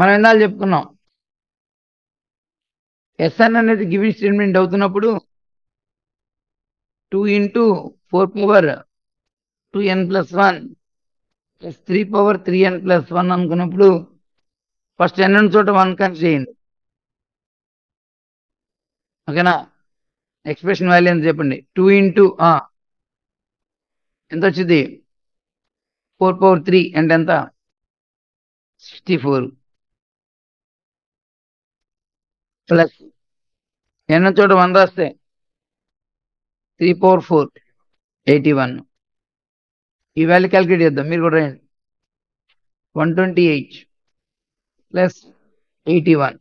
మనం ఇందాలు చెప్పుకున్నాం, SN అనేది given statement అవుతున్నప్పుడు 2 into 4 power 2n plus 1 plus 3 power 3n plus 1 అనుకున్నప్పుడు first n ఉన్న చోట 1 కన్సిడర్ చేయండి. ఓకేనా? ఎక్స్ప్రెషన్ వాల్యూ ఎంత చెప్పండి. 2 into ఎంత వచ్చింది? 4 power 3 అంటే ఎంత? 64 ప్లస్ n చోట 1 రాస్తే 3 power 4 81. ఈ వాల్యూ క్యాలిక్యులేట్ చేద్దాం, మీరు కూడా రాయండి. 128 ప్లస్ 81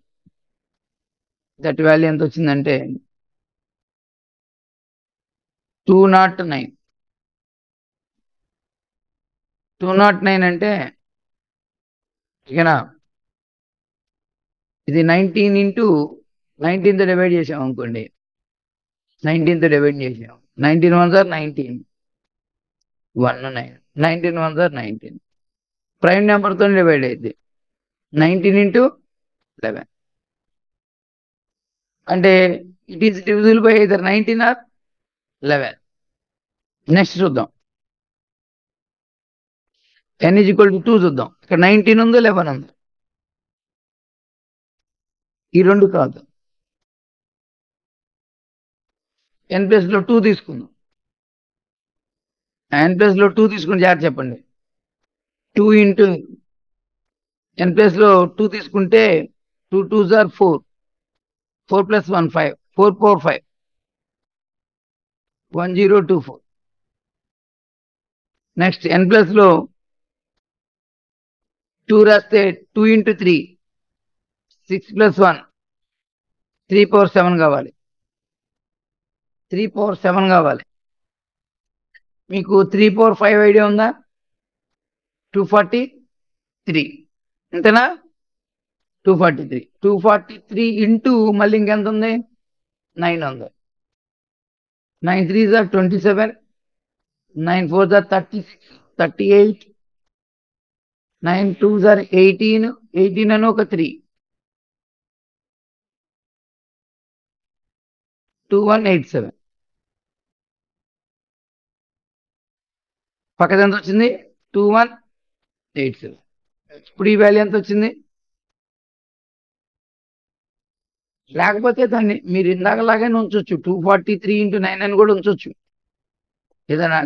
దట్ వాల్యూ ఎంత వచ్చిందంటే 209. 209 అంటే ఓకేనా, ఇది 19 into 19తో డివైడ్ చేసాం అనుకోండి. 19తో డివైడ్ చేసాం. 19 1s are 19, 19 19 1s are 19. Prime నెంబర్తో డివైడ్ అయింది. 19 into 11 అంటే it is divisible by either 19 or 11. Next చూద్దాం. n is equal to 2 చూద్దాం. ఇక్కడ 19 ఉందో 11 ఉందో? ఈ రెండు కాదు, n ప్లస్ లో 2 తీసుకుందాం. n ప్లస్ లో 2 తీసుకుని జాగ్రత్త చెప్పండి. 2 into n ప్లస్ లో 2 తీసుకుంటే 2 2s are 4, 4 plus 1 5, 4 power 5, 1024. Next n plus లో 2 రాస్తే 2 into 3 6 plus 1 3 power 7 కావాలి. 3 power 7 కావాలి. మీకు 3 power 5 ఐడియా ఉందా? 243 అంతేనా? 243 ఇంటూ మళ్ళీ ఇంకెంత ఉంది? 9 ఉంది. 9 3s are 27, 9 4s are 36, 38, 9 2s are 18, 18 అని ఒక 3, 2187. పక్కన ఎంత వచ్చింది? 2187. ఇప్పుడు ఈ వాల్యూ ఎంత వచ్చింది? లేకపోతే దాన్ని మీరు ఇందాకలాగానే ఉంచొచ్చు, 243 into 9 అని కూడా ఉంచొచ్చు. ఏదైనా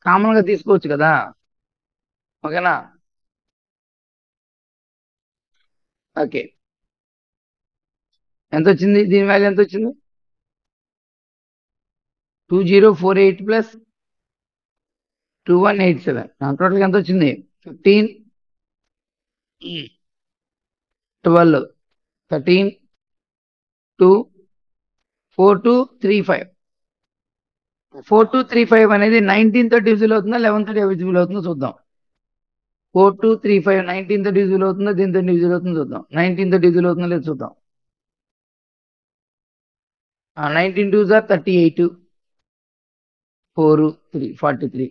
కామన్ గా తీసుకోవచ్చు కదా. ఓకేనా? ఓకే, ఎంత వచ్చింది? దీని వాల్యూ ఎంత వచ్చింది? 2048 ప్లస్ 2187. టోటల్గా ఎంత వచ్చింది? 15 12 13 2 4235. 4235 అనేది 19తో డివిజిబుల్ అవుతుందా 11తో డివిజిబుల్ అవుతుందో చూద్దాం. 4235 19తో డివిజిబుల్ అవుతుందా దీంతో డివిజిబుల్ అవుతుందో చూద్దాం. 19తో డివిజిబుల్ అవుతుందో లేదు చూద్దాం. 19 2s are 38, 4 3 43.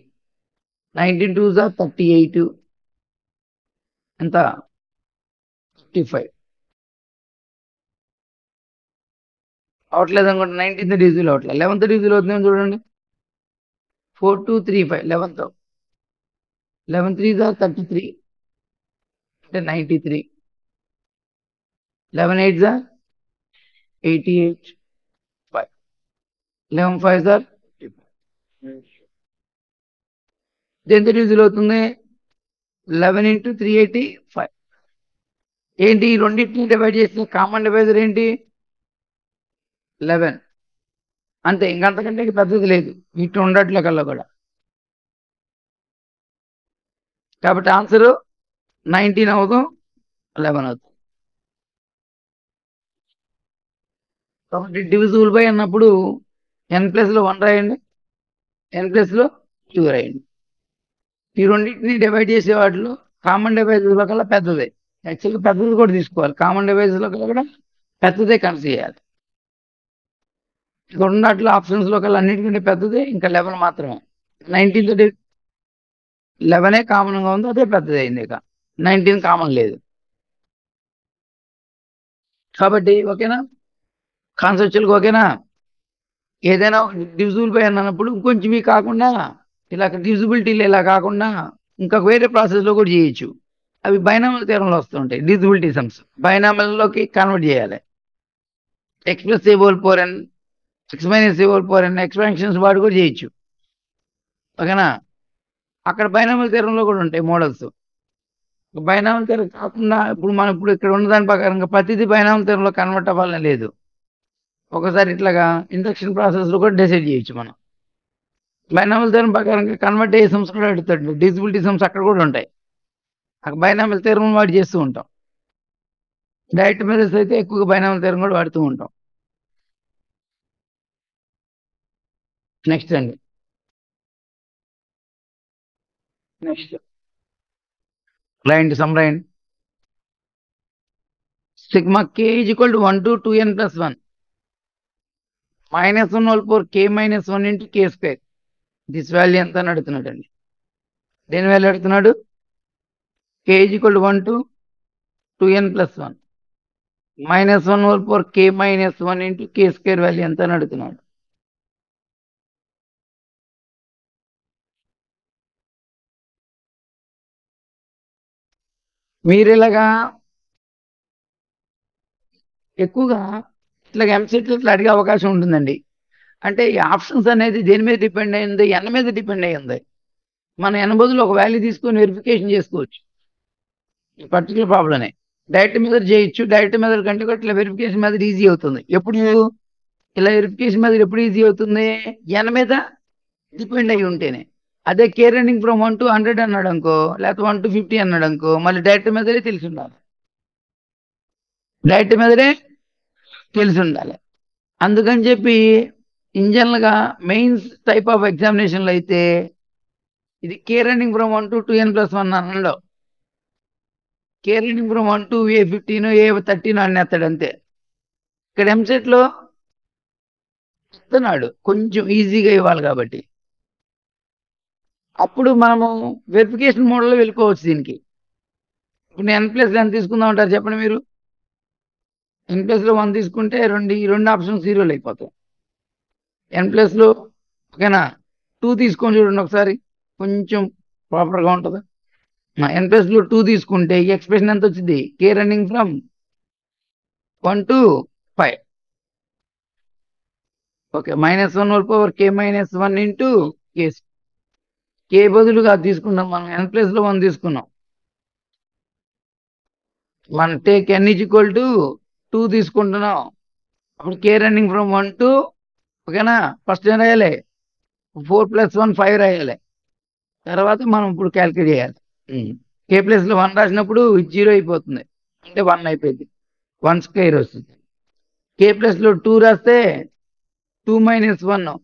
19 2s are 38 ఎంత? 55. అవట్లేదు అనుకోండి, 19తో డివిజిబుల్ అవట్లేదు. 11తో డివిజిబుల్ అవుతుందేమో చూడండి. 4235 11తో. 11 3s are 33 అంటే 93. 11 8s are 88, 5. 11 5s are 55. దేంతో డివిజిబుల్ అవుతుంది? 11 into 385. ఏంటి? ఈ రెండింటిని డివైడ్ చేసిన కామన్ డివైజర్ ఏంటి? 11. అంతే, ఇంకంతకంటే పెద్దది లేదు ఇటు ఉండట్లే కల్లా కూడా. కాబట్టి ఆన్సర్ 19 అవుతాం, 11 అవుతాం. కాబట్టి డివిజిబుల్ బై అన్నప్పుడు n ప్లస్ లో 1 రాయండి, n ప్లస్ లో 2 రాయండి. ఈ రెండింటిని డివైడ్ చేసే వాటిలో కామన్ డివైజర్ లో కల్లా పెద్దదే. యాక్చువల్గా పెద్దది కూడా తీసుకోవాలి. కామన్ డివైజర్ లో కల్లా కూడా పెద్దదే కన్సిడర్ చేయాలి. ఇక్కడ ఉన్నట్లు ఆప్షన్స్ లో కల్లా అన్నిటికంటే పెద్దదే ఇంకా 11 మాత్రమే. 19 తోటి 11 కామన్ గా ఉంది, అదే పెద్దది అయింది. ఇక 19 కామన్ లేదు. కాబట్టి ఓకేనా? కాన్సెప్చువల్గా ఓకేనా? ఏదైనా డివిజిబుల్ బై అన్నప్పుడు ఇంకొంచెం ఇవి కాకుండా ఇలా డివిజిబిలిటీలు ఇలా కాకుండా ఇంకా వేరే ప్రాసెస్లో కూడా చేయొచ్చు. అవి బైనామల్ థియరంలో వస్తుంటాయి. డివిజిబిలిటీ సమ్స్ బైనామల్లోకి కన్వర్ట్ చేయాలి. ఎక్స్ ప్లస్ ఏ హోల్ పవర్ ఎన్, ఎక్స్ మైనస్ ఏ హోల్ పవర్ ఎన్ ఎక్స్పాన్షన్స్ వాడు కూడా చేయొచ్చు. ఓకేనా? అక్కడ బైనామల్ థియరంలో కూడా ఉంటాయి మోడల్స్. బైనామల్ థియరం కాకుండా ఇప్పుడు మనం ఇప్పుడు ఇక్కడ ఉన్న దాని ప్రకారంగా ప్రతిదీ బైనామల్ థియరంలో కన్వర్ట్ అవ్వాలని లేదు. ఒకసారి ఇట్లాగా ఇండక్షన్ ప్రాసెస్లో కూడా డిసైడ్ చేయొచ్చు మనం. బైనామల్ థియరం ప్రకారంగా కన్వర్ట్ అయ్యే సమ్స్ కూడా అడుగుతాడు. డివిజిబిలిటీ సమ్స్ అక్కడ కూడా ఉంటాయి. అక్కడ బైనామల్ థియరం వాడి చేస్తూ ఉంటాం. డైరెక్ట్ మెథడ్స్ అయితే ఎక్కువగా బైనామల్ థియరం కూడా వాడుతూ ఉంటాం. నెక్స్ట్ అండి, నెక్స్ట్ రాయండి, సమ్ రాయండి. Sigma k is equal to 1 to 2n plus 1 minus 1 whole power k minus 1 into k square. This value ఎంత అని అడుగుతున్నాడు అండి. దేని వాల్యూ అడుగుతున్నాడు? k is equal to 1 to 2n plus 1 minus 1 whole power k minus 1 into k square value ఎంత అని అడుగుతున్నాడు. మీరు ఇలాగా ఎక్కువగా ఇట్లాగ ఎంసెట్లు ఇట్లా అడిగే అవకాశం ఉంటుందండి. అంటే ఈ ఆప్షన్స్ అనేది దేని మీద డిపెండ్ అయింది? ఎన్ మీద డిపెండ్ అయ్యింది. మన ఎన్ బదులు ఒక వాల్యూ తీసుకొని వెరిఫికేషన్ చేసుకోవచ్చు. ఈ పర్టికులర్ ప్రాబ్లమే డైరెక్ట్ మెథడ్ చేయొచ్చు. డైరెక్ట్ మెథడ్ కంటే కూడా ఇట్లా వెరిఫికేషన్ మెథడ్ ఈజీ అవుతుంది. ఎప్పుడు ఇలా వెరిఫికేషన్ మెథడ్ ఎప్పుడు ఈజీ అవుతుంది? ఎన్ మీద డిపెండ్ అయ్యి ఉంటేనే. అదే కే రన్నింగ్ ఫ్రమ్ 1 to 100 అన్నాడు అనుకో, లేకపోతే 1 to 50 అన్నాడు అనుకో, మళ్ళీ డైరెక్ట్ మెథడే తెలిసి ఉండాలి. డైరెక్ట్ మెథడే తెలిసి ఉండాలి. అందుకని చెప్పి ఇంజనరల్గా మెయిన్స్ టైప్ ఆఫ్ ఎగ్జామినేషన్లో అయితే ఇది K running from 1 to 2n plus 1 అనలో K running from 1 to A15 A13 అని ఎత్తాడు అంతే. ఇక్కడ ఎంసెట్లో ఇస్తున్నాడు కొంచెం ఈజీగా ఇవ్వాలి కాబట్టి. అప్పుడు మనము వెరిఫికేషన్ మోడల్లో వెళ్ళిపోవచ్చు దీనికి. ఇప్పుడు నేను ఎన్ ప్లస్ ఎంత తీసుకుందాం అంటారు చెప్పండి మీరు? ఎన్ ప్లస్లో 1 తీసుకుంటే ఈ రెండు ఆప్షన్స్ జీరోలు అయిపోతాయి. ఎన్ ప్లస్లో ఓకేనా 2 తీసుకొని చూడండి ఒకసారి, కొంచెం ప్రాపర్గా ఉంటుంది. ఎన్ ప్లస్లో 2 తీసుకుంటే ఈ ఎక్స్ప్రెషన్ ఎంత వచ్చింది? K running from 1 to 5. Okay, minus 1 whole power k minus 1 into K బదులుగా తీసుకున్నాం మనం. ఎన్ ప్లస్లో 1 తీసుకున్నాం. మనం take n is equal to 2 తీసుకుంటున్నాం. అప్పుడు కే రన్నింగ్ ఫ్రమ్ 1 to ఓకేనా, ఫస్ట్ ఏం రాయాలి? 4 + 1 5 రాయాలి. తర్వాత మనం ఇప్పుడు క్యాల్కులేట్ చేయాలి. కే ప్లస్లో 1 రాసినప్పుడు 0 అయిపోతుంది, అంటే 1 అయిపోయింది. 1 స్క్వేర్ వస్తుంది. కే ప్లస్లో 2 రాస్తే 2 మైనస్ 1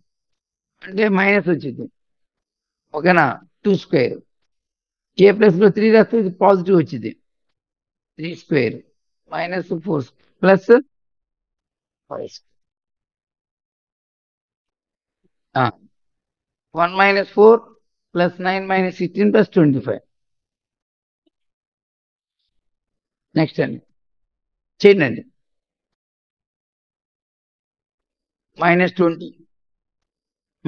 అంటే మైనస్ వచ్చింది. ఓకేనా, 2 స్క్వేర్. కే ప్లస్లో 3 రాస్తే ఇది పాజిటివ్ వచ్చింది, 3 square minus 4 plus 5. 1 minus 4 plus 9 minus 16 plus 25. Next అండి, చేయండి. -20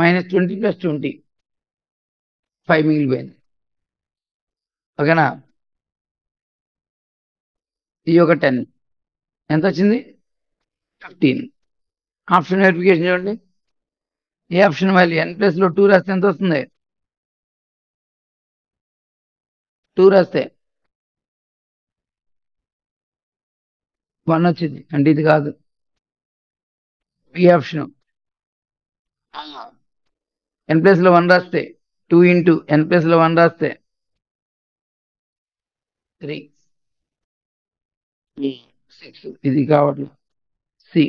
-20 ప్లస్ 20 5 మిగిలిపోయింది. ఓకేనా, ఇది ఒక 10 ఎంత వచ్చింది? 15. ఆప్షన్ వెరిఫికేషన్ చూడండి. ఏ ఆప్షన్ వాల్యూ? ఎన్ ప్లస్లో 2 రాస్తే ఎంత వస్తుంది? 2 రాస్తే 1 వచ్చింది, అంటే ఇది కాదు. B option. ఎన్ ప్లస్లో 1 రాస్తే 2 ఇంటూ ఎన్ ప్లస్లో 1 రాస్తే 3 6. ఇది కావట్లేదు. సి.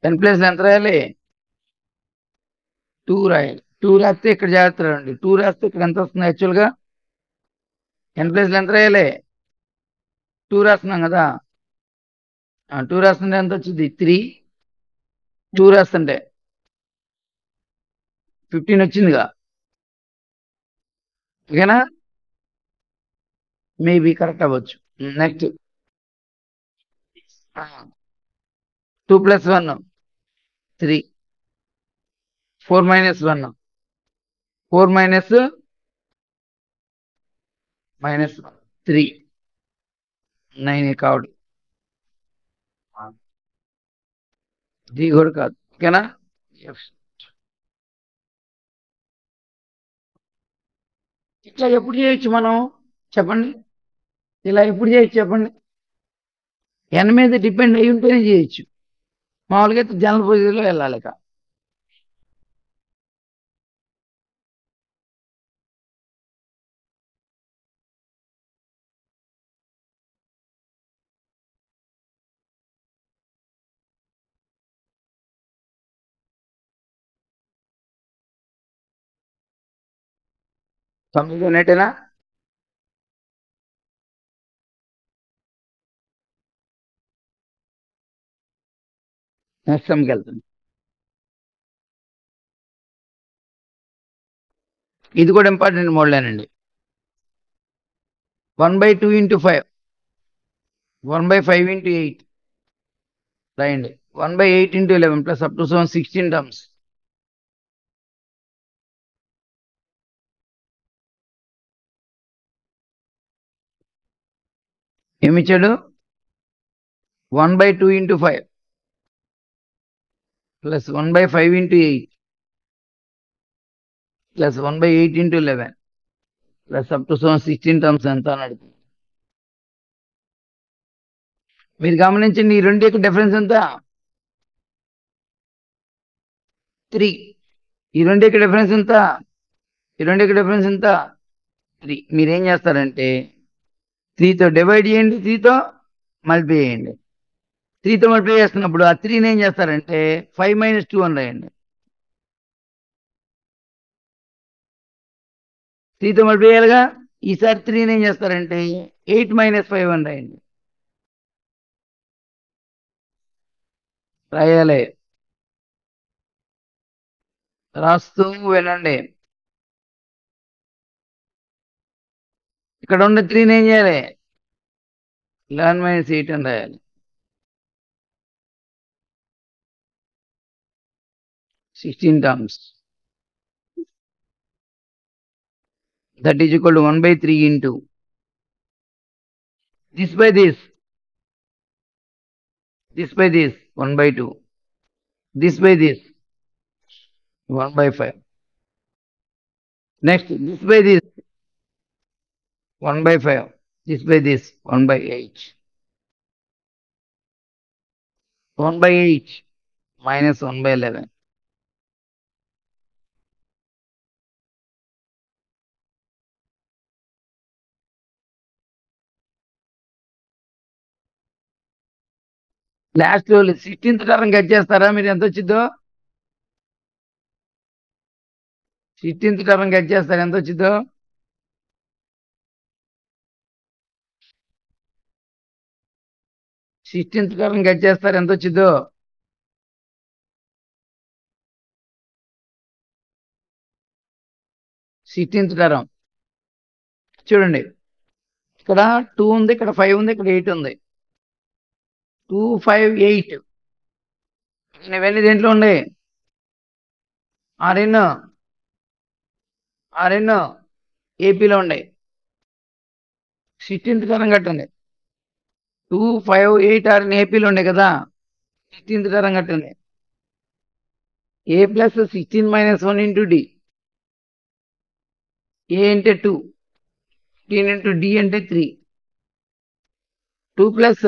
ఎన్ ప్లస్లో ఎంత రాయాలి? 2 రాయాలి. 2 రాస్తే ఇక్కడ జాగ్రత్త రండి. 2 రాస్తే ఇక్కడ ఎంత వస్తుంది? యాక్చువల్గా ఎన్ ప్లస్లో ఎంత రాయాలి? 2 రాస్తున్నాం కదా, 2 రాస్తుంటే ఎంత వచ్చింది? 3. 2 రాస్తుంటే 15 వచ్చిందిగా. ఓకేనా, మేబీ కరెక్ట్ అవ్వచ్చు. నెక్స్ట్ 2 + 1 3 4 - 1 4 - 3 9 కావడం D కూడా కాదు ఓకేనా ఇట్లా ఎప్పుడు చేయొచ్చు మనం చెప్పండి ఇలా ఎప్పుడు చేయొచ్చు చెప్పండి n మీద డిపెండ్ అయి ఉంటేనే చేయొచ్చు మామూలుగా అయితే జనరల్ పొజిషన్లో వెళ్ళాలి ఇక 9 ఉన్నట్టేనా నెక్స్ట్ సమ్కి వెళ్తుంది ఇది కూడా ఇంపార్టెంట్ మోడ్లేనండి 1/2 × 5 1/5 × 8 రాయండి 1/8 × 11 ప్లస్ అప్ టు 16 టర్మ్స్ ఏమిచ్చాడు 1/2 × 5 plus 1/5 × 8 plus 1/8 × 11 plus up to 16 terms ఎంత అని అడుగుతుంది మీరు గమనించండి ఈ రెండు యొక్క డిఫరెన్స్ ఎంత 3 ఈ రెండు యొక్క డిఫరెన్స్ ఎంత ఈ రెండు యొక్క డిఫరెన్స్ ఎంత 3 మీరేం చేస్తారంటే 3తో డివైడ్ చేయండి 3తో మల్టిప్లై చేయండి 3తో మల్టిప్లై చేస్తున్నప్పుడు ఆ 3ని ఏం చేస్తారంటే 5 - 2 అని రాయండి 3తో మల్టిప్లై చేయాలిగా ఈసారి 3ని ఏం చేస్తారంటే 8 - 5 అని రాయండి రాయాలి రాస్తూ వినండి ఇక్కడ ఉన్న 3ని ఏం చేయాలి 11 - 8 అని రాయాలి 16 terms that is equal to 1/3 into this by this 1/2 this by this 1/5 next this by this 1/5 this by this 1/8 1/8 minus 1/11 last లో 16th టర్మ్ కట్ చేస్తారా మీరు ఎంత వచ్చిందో 16th టర్మ్ కట్ చేస్తారా ఎంత వచ్చిందో 16th టర్మ్ కట్ చేస్తారు ఎంత వచ్చిందో 16th టర్మ్ చూడండి ఇక్కడ 2 ఉంది ఇక్కడ 5 ఉంది ఇక్కడ 8 ఉంది 2 5 8 ఇవన్నీ దేంట్లో ఉన్నాయి ఆర్ఎన్ ఏపీలో ఉన్నాయి 16th టర్మ్ కట్టండి 2 5 8 ఆర్ఎన్ ఏపీలో ఉన్నాయి కదా 16th టర్మ్ కట్టండి a plus 16 minus 1 into d a అంటే 2 16 into d అంటే 3 2 plus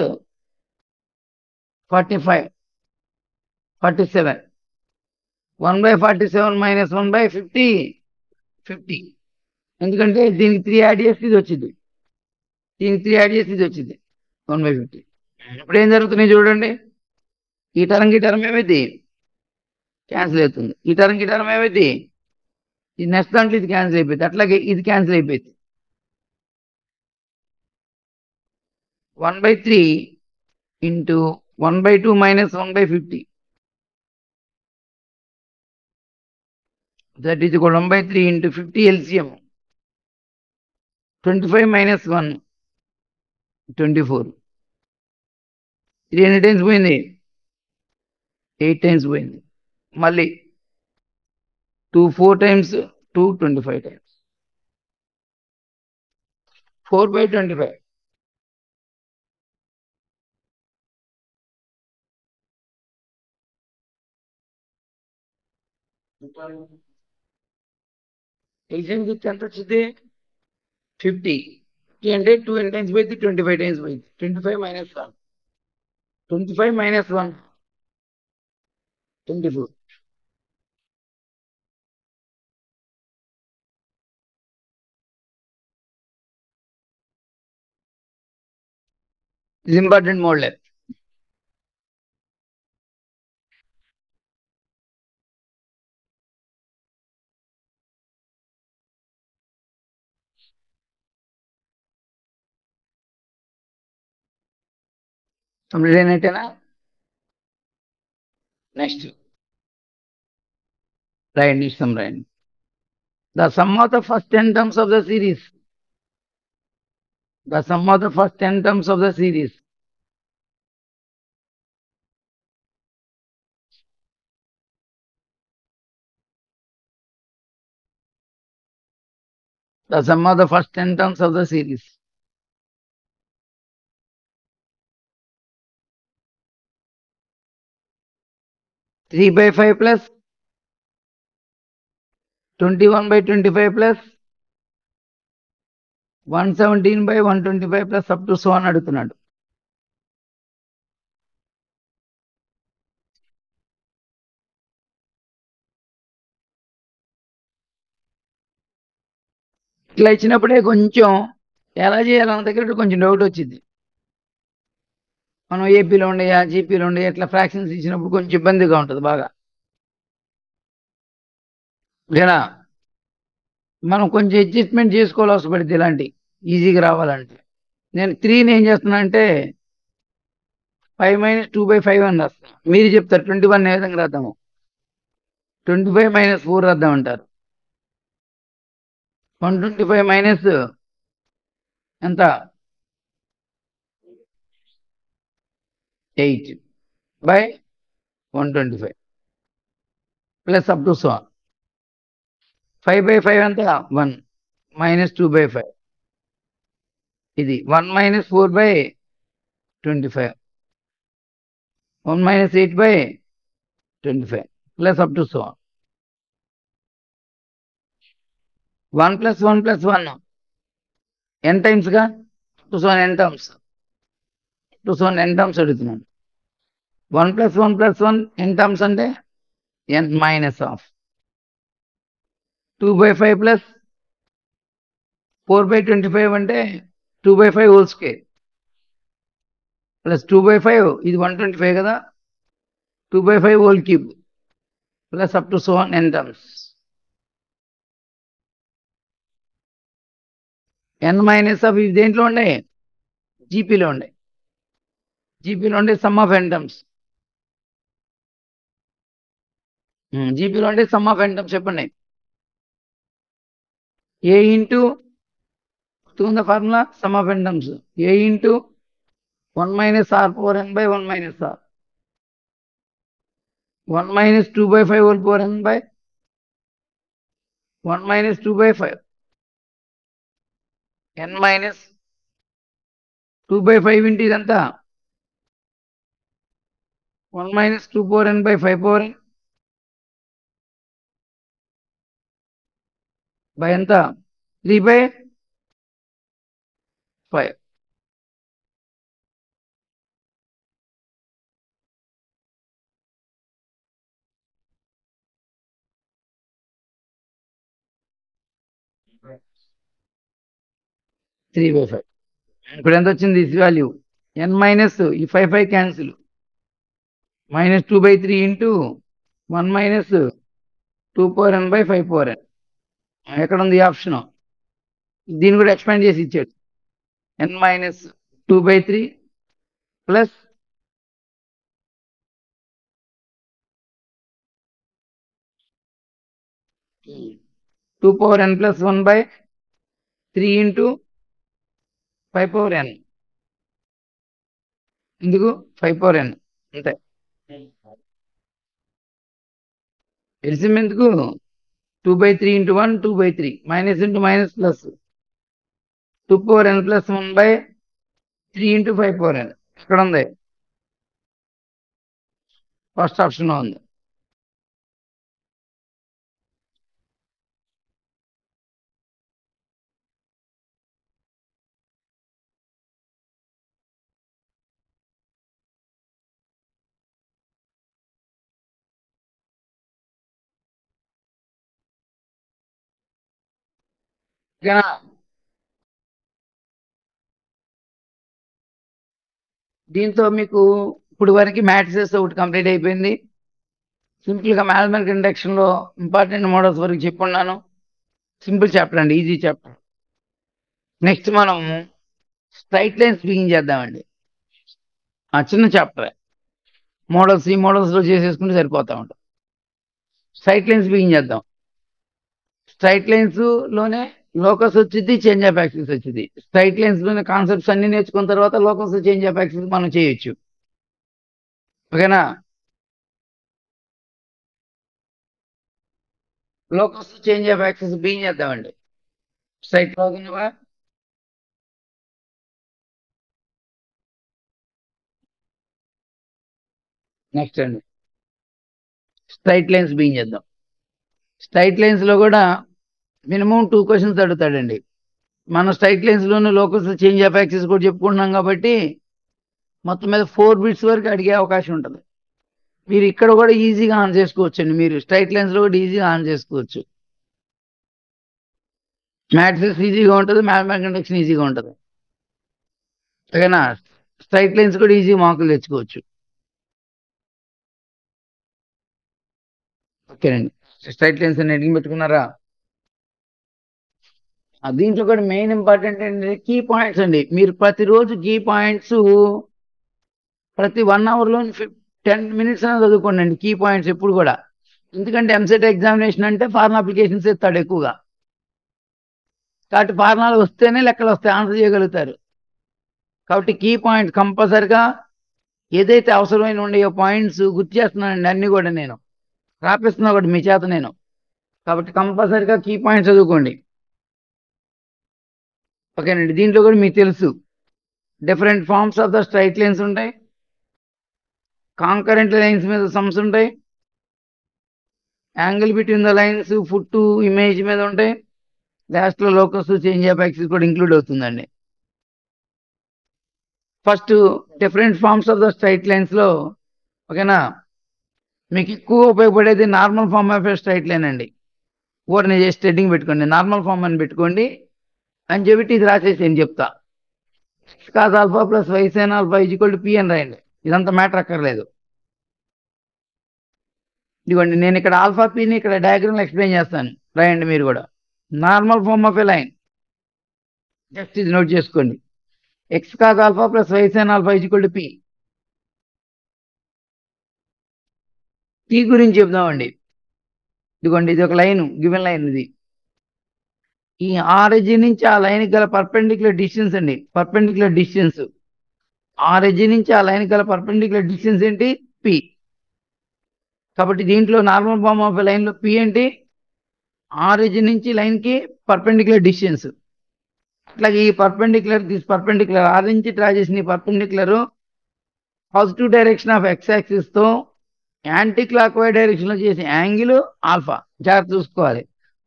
45 47 1/47 minus 1/50 50 ఎందుకంటే దీనికి 3 యాడ్ చేసి ఇది వచ్చింది దీనికి 3 యాడ్ చేసి ఇది వచ్చింది 1/50 ఇప్పుడు ఏం జరుగుతున్నాయి చూడండి ఈ టర్మ్ ఏమైంది క్యాన్సిల్ అవుతుంది ఈ టర్మ్ ఏమైంది ఈ నెక్స్ట్ దాంట్లో ఇది క్యాన్సిల్ అయిపోయింది అట్లాగే ఇది క్యాన్సిల్ అయిపోయింది 1/3 into 1/2 minus 1/50 that is equal to 1/3 into 50 LCM 25 minus 1 24. ఇది ఎన్ని టైమ్స్ పోయింది? 8 టైమ్స్ పోయింది. మళ్ళీ 2 4 టైమ్స్ 2 25 టైమ్స్ 4/25. ఎగ్జామ్కి ఎంత వచ్చింది? 50. అంటే 2 ఎన్ని టైమ్స్ పోయింది? 25 టైమ్స్ పోయింది. 25 మైనస్ 1. 25 మైనస్ 1 24. ఇది ఇంపార్టెంట్ మోడ్లే. కంప్లీట్ అయినట్టేనా? నెక్స్ట్ రాయండి, ఇష్టం రాయండి. The sum of the first 10 terms of the series. The sum of the first 10 terms of the series. The sum of the first 10 terms of the series. Three by 5 plus 21/25 plus 117/125 plus up to so అని అడుగుతున్నాడు. ఇట్లా ఇచ్చినప్పుడే కొంచెం ఎలా చేయాలన్న దగ్గర కొంచెం doubt వచ్చింది. మనం ఏపీలో ఉండయా జీపీలో ఉండయా ఇట్లా ఫ్రాక్షన్స్ ఇచ్చినప్పుడు కొంచెం ఇబ్బందిగా ఉంటుంది బాగా. ఓకేనా? మనం కొంచెం అడ్జస్ట్మెంట్ చేసుకోవాలి అవసరపడింది ఇలాంటి ఈజీగా రావాలంటే. నేను 3ని ఏం చేస్తున్నా అంటే 5 - 2/5 అని రాస్తాను. మీరు చెప్తారు 21 ఏ విధంగా రాద్దాము. 25 - 4 రాద్దామంటారు. 125 మైనస్ ఎంత? 8/125 ప్లస్ అప్ టు సో 5/5 ఎంత? 1 - 2/5. ఇది 1 - 4/25 1 - 8/25 plus up to so 1 + 1 + 1 n times గా టు సో n టర్మ్స్ అడుగుతున్నాను. 1 + 1 + 1 n టర్మ్స్ అంటే n మైనస్ ఆఫ్ 2/5 ప్లస్ 4/25 అంటే 2/5 హోల్ స్క్వేర్ ప్లస్ 2/5 ఇది 125 కదా, 2/5 whole cube plus up to so n terms. n minus of ఇవి దేంట్లో ఉన్నాయి? జీపీలో ఉన్నాయి. జీపీలో ఉండే సమ్ ఆఫ్ n టర్మ్స్. జీపీలో ఉండే సమ్ ఆఫ్ n టర్మ్స్ చెప్పండి. ఏ into the formula sum of n terms. A into 1 minus r power n by 1 minus r. 1 minus 2/5 whole power n by 1 minus 2/5. n minus 2/5 into ఇదంతా 1 minus 2 power n by 5 power n by ఎంత? 3/5. ఇప్పుడు ఎంత వచ్చింది? This value n minus ఈ 5 cancel -2/3 into 1 minus 2 power n by 5 power n. ఎక్కడ ఉంది option? దీన్ని కూడా ఎక్స్పాండ్ చేసి ఇచ్చాడు. n - 2/3 plus 2 power n plus 1 by 3 into 5 power n ఎందుకు 5 పవర్ n అంతే. ఎల్సిఎం ఎందుకు 2/3 into 1 2/3 minus into minus plus 2 power n plus 1/3 into 5 power n ఎక్కడ ఉంది? ఫస్ట్ ఆప్షన్ లో ఉంది. ఓకేనా? దీంతో మీకు ఇప్పుడు వరకు మ్యాట్రిసెస్ ఒకటి కంప్లీట్ అయిపోయింది. సింపుల్ గా మ్యాథమెటికల్ ఇండక్షన్ లో ఇంపార్టెంట్ మోడల్స్ వరకు చెప్పున్నాను. సింపుల్ చాప్టర్ అండి, ఈజీ చాప్టర్. నెక్స్ట్ మనం స్ట్రైట్ లైన్స్ బిగిన్ చేద్దామండి. చిన్న చాప్టర్ మోడల్స్, ఈ మోడల్స్ లో చేసేసుకుంటే సరిపోతా ఉంటుంది. స్ట్రైట్ లైన్స్ బిగిన్ చేద్దాం. స్ట్రైట్ లైన్స్ లోనే లోకస్ వచ్చింది, చేంజ్ ఆఫ్ యాక్సిస్ వచ్చింది. స్ట్రైట్ లైన్స్ లోనే కాన్సెప్ట్స్ అన్ని నేర్చుకున్న తర్వాత లోకస్ చేంజ్ ఆఫ్ యాక్సిస్ మనం చేయొచ్చు. ఓకేనా? Locus change of axis begin చేద్దామండి. స్ట్రైట్ లో నెక్స్ట్ అండి స్ట్రైట్ లైన్స్ బిగిన్ చేద్దాం. స్ట్రైట్ లైన్స్ లో కూడా మినిమం 2 క్వశ్చన్స్ అడుగుతాడండి. మనం స్ట్రైట్ లైన్స్ లోనే లోకస్ చేంజ్ ఆఫ్ యాక్సిస్ కూడా చెప్పుకుంటున్నాం కాబట్టి మొత్తం మీద 4 బిట్స్ వరకు అడిగే అవకాశం ఉంటుంది. మీరు ఇక్కడ కూడా ఈజీగా ఆన్ చేసుకోవచ్చు అండి. మీరు స్ట్రైట్ లైన్స్ లో కూడా ఈజీగా ఆన్ చేసుకోవచ్చు. మ్యాథ్స్ ఈజీగా ఉంటుంది, మ్యాథమెటికల్ ఇండక్షన్ ఈజీగా ఉంటుంది. ఓకేనా? స్ట్రైట్ లైన్స్ కూడా ఈజీ మార్కులు తెచ్చుకోవచ్చు. ఓకేనండి. స్ట్రైట్ లైన్స్ అన్ని ఎడిటింగ్ పెట్టుకున్నారా? దీంట్లో కూడా మెయిన్ ఇంపార్టెంట్ ఏంటంటే కీ పాయింట్స్ అండి. మీరు ప్రతిరోజు కీ పాయింట్స్ ప్రతి 1 అవర్ లో 10 minutes అనేది చదువుకోండి అండి కీ పాయింట్స్ ఎప్పుడు కూడా. ఎందుకంటే ఎంసెట్ ఎగ్జామినేషన్ అంటే ఫారెన్ అప్లికేషన్స్ ఇస్తాడు ఎక్కువగా, కాబట్టి ఫార్ములాలు వస్తేనే లెక్కలు వస్తాయి, ఆన్సర్ చేయగలుగుతారు. కాబట్టి కీ పాయింట్స్ కంపల్సరిగా ఏదైతే అవసరమైన ఉండే పాయింట్స్ గుర్తు చేస్తున్నానండి అన్ని కూడా, నేను రాపిస్తున్నా ఒకటి మీ చేత నేను. కాబట్టి కంపల్సరిగా కీ పాయింట్స్ చదువుకోండి. ఓకేనండి. దీంట్లో కూడా మీకు తెలుసు different forms of the straight lines ఉంటాయి, కాంకరెంట్ లైన్స్ మీద సమ్స్ ఉంటాయి, angle between the lines foot image మీద ఉంటాయి, లాస్ట్ లో లోకస్ చేంజ్ ఆఫ్ యాక్సిస్ కూడా ఇంక్లూడ్ అవుతుందండి. First different forms of the straight lines లో ఓకేనా, మీకు ఎక్కువ ఉపయోగపడేది normal form of straight line అండి. ఊరిని చేసి హెడ్డింగ్ పెట్టుకోండి, నార్మల్ ఫార్మ్ అని పెట్టుకోండి అని చెప్పి ఇది రాసేసి నేను చెప్తా. Cos alpha plus why sign alpha equal to P అని రాయండి. ఇదంతా మ్యాటర్ అక్కర్లేదు. ఇదిగోండి నేను ఇక్కడ ఆల్ఫా పిని ఇక్కడ డయాగ్రామ్ ఎక్స్ప్లెయిన్ చేస్తాను, రాయండి మీరు కూడా. Normal form of a line just ఇది నోట్ చేసుకోండి. X cos alpha plus why sign alpha equal to p. P గురించి చెప్దామండి. ఇదిగోండి ఇది ఒక లైన్, గివెన్ లైన్. ఇది ఈ ఆరిజిన్ నుంచి ఆ లైన్ గల పర్పెండిక్యులర్ డిస్టెన్స్ అండి. పర్పెండిక్యులర్ డిస్టెన్స్ ఆరిజిన్ నుంచి ఆ లైన్ గల పర్పెండిక్యులర్ డిస్టెన్స్ ఏంటి? పి. కాబట్టి దీంట్లో నార్మల్ ఫార్మ్ ఆఫ్ లైన్ లో పి ఏంటి? ఆరిజిన్ నుంచి లైన్ కి పర్పెండిక్యులర్ డిస్టెన్స్. అట్లాగే ఈ పర్పెండిక్యులర్ ఆరిజిన్ నుంచి డ్రా చేసిన perpendicular positive direction of X axis తో యాంటీ క్లాక్ వైజ్ డైరెక్షన్ లో చేసే యాంగిల్ ఆల్ఫా. జాగ్రత్త చూసుకోవాలి.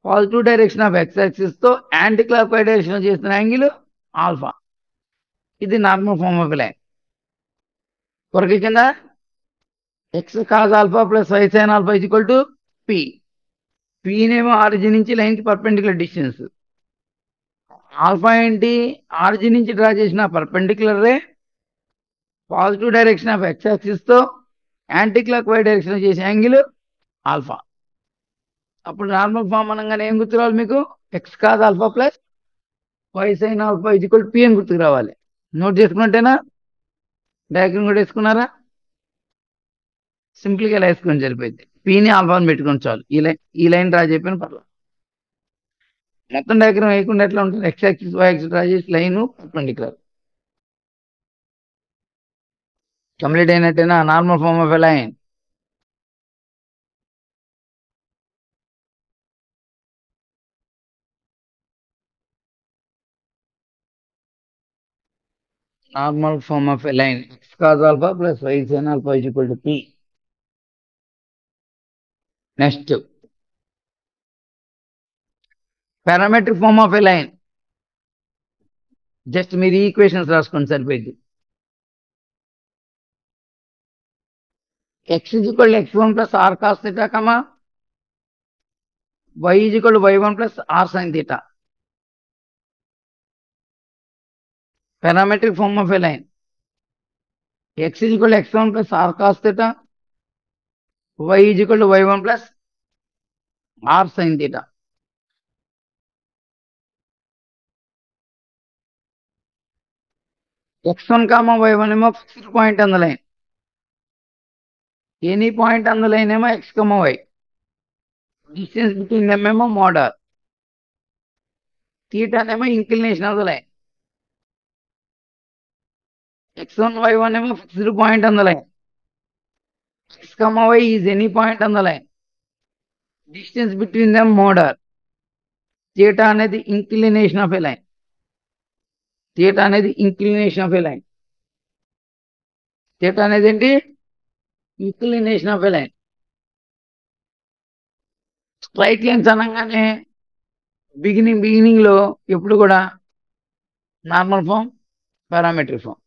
Positive direction of X axis తో యాంటీ క్లాక్ వైజ్ డైరెక్షన్ లో చేసిన యాంగిల్ ఆల్ఫా. ఇది నార్మల్ ఫార్మ్ ఆఫ్ లైన్. కొరకు కింద X cos alpha plus why sign alpha equal to P. పినేమో ఆరిజిన్ నుంచి లైన్ కి పర్పెండిక్యులర్ డిస్టెన్స్. ఆల్ఫా ఏంటి? ఆరిజిన్ నుంచి డ్రా చేసిన perpendicular ray positive direction of X axis తో యాంటీ క్లాక్ వైజ్ డైరెక్షన్ చేసే యాంగిల్ ఆల్ఫా. అప్పుడు నార్మల్ ఫార్మ్ అనగానే ఏం గుర్తు రావాలి మీకు? X cos alpha plus why sign alpha equal P అని గుర్తుకు రావాలి. నోట్ చేసుకున్నట్టేనా? డయాగ్రామ్ కూడా వేసుకున్నారా? సింపుల్ గా ఇలా వేసుకొని సరిపోయింది. పిని ఆల్ఫాని పెట్టుకొని చాలు. ఈ లైన్ డ్రా చెప్పిన పర్లేదు. మొత్తం డయాగ్రామ్ వేయకుండా ఎట్లా ఉంటుంది? X axis Y axis draw చేసి లైన్ పర్పెండిక్యులర్. కంప్లీట్ అయినట్టేనా? Normal form of a line. Normal form of a line x cos alpha plus y sin alpha is equal to p. Next parametric form of a line. Just మీరు ఈ equations రాసుకోండి సరిపోయింది. x is equal to x1 plus r cos theta, y is equal to y1 plus r sin theta. Parametric form of a line. X is equal to x1 plus r cos theta, y is equal to y1 plus r sin theta. x1 comma y1 ఏమో fixed point on the line. Any point on the line ఏమో x comma y. Distance between them ఏమో mod r. Theta ఏమో inclination of the line. x1 y1 ఏమో fixed point on the line. x comma y is any point on the line. Distance between them mod r. Theta అనేది inclination of a line. Theta అనేది inclination of a line. Theta అనేది ఏంటి? Inclination of a line. Straight lines అనగానే beginning లో ఎప్పుడు కూడా normal form, parametric form.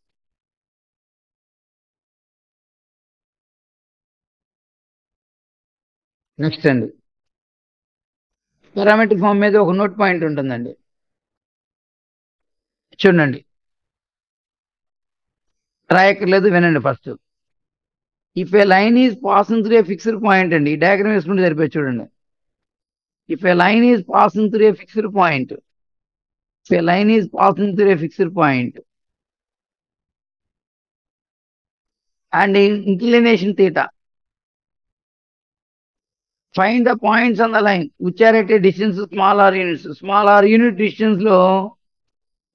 Next అండి, parametric form మీద ఒక నోట్ పాయింట్ ఉంటుందండి. చూడండి, రాయక్కర్లేదు, వినండి first. If a line is passing through a fixed point అండి, ఈ డయాగ్రామ్ వేసుకుంటే సరిపోయి చూడండి. If a line is passing through a fixed point, if a line is passing through a fixed point and in inclination theta, find the points on the line which are at a distance small r units. Small r unit distance లో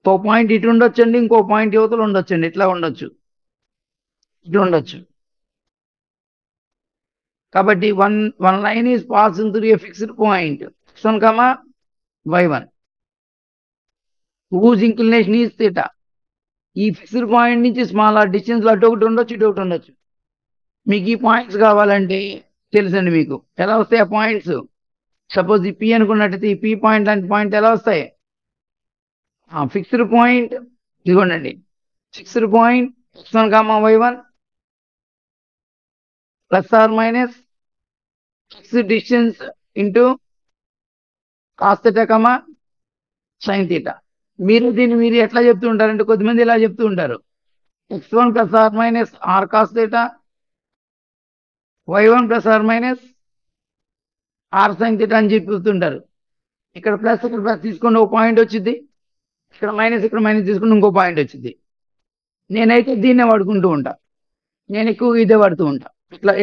ఒక point ఇటు ఉండొచ్చండి, ఇంకో point యువతలు ఉండొచ్చండి, ఇట్లా ఉండొచ్చు, ఇటు ఉండొచ్చు. కాబట్టి one line is passing through a fixed point x1, y1, whose inclination is theta. ఈ ఫిక్స్డ్ పాయింట్ నుంచి స్మాల్ ఆర్ డిస్టెన్స్ లో అటు ఒకటి ఉండొచ్చు, ఇటు ఒకటి ఉండొచ్చు. మీకు ఈ పాయింట్స్ కావాలంటే తెలుసండి మీకు ఎలా వస్తాయి ఆ పాయింట్స్. సపోజ్ ఈ పి అనుకున్నట్టయితే ఈ పి పాయింట్ లాంటి పాయింట్ ఎలా వస్తాయి? ఫిక్స్డ్ పాయింట్ ఇదిగోండి, fixed point x1, y1 plus are minus fixed distance into cos theta, sign theta. మీరు ఎట్లా చెప్తూ ఉంటారంటే కొద్దిమంది ఇలా చెప్తూ ఉంటారు, x1 plus are minus r cos theta, y1 plus are minus r sine theta అని చెప్తుంటారు. ఇక్కడ ప్లస్ ఇక్కడ ప్లస్ తీసుకుంటే ఒక పాయింట్ వచ్చింది, ఇక్కడ మైనస్ తీసుకుంటే ఇంకో పాయింట్ వచ్చింది. నేనైతే దీన్నే వాడుకుంటూ ఉంటా, నేను ఎక్కువ ఇదే వాడుతూ ఉంటా.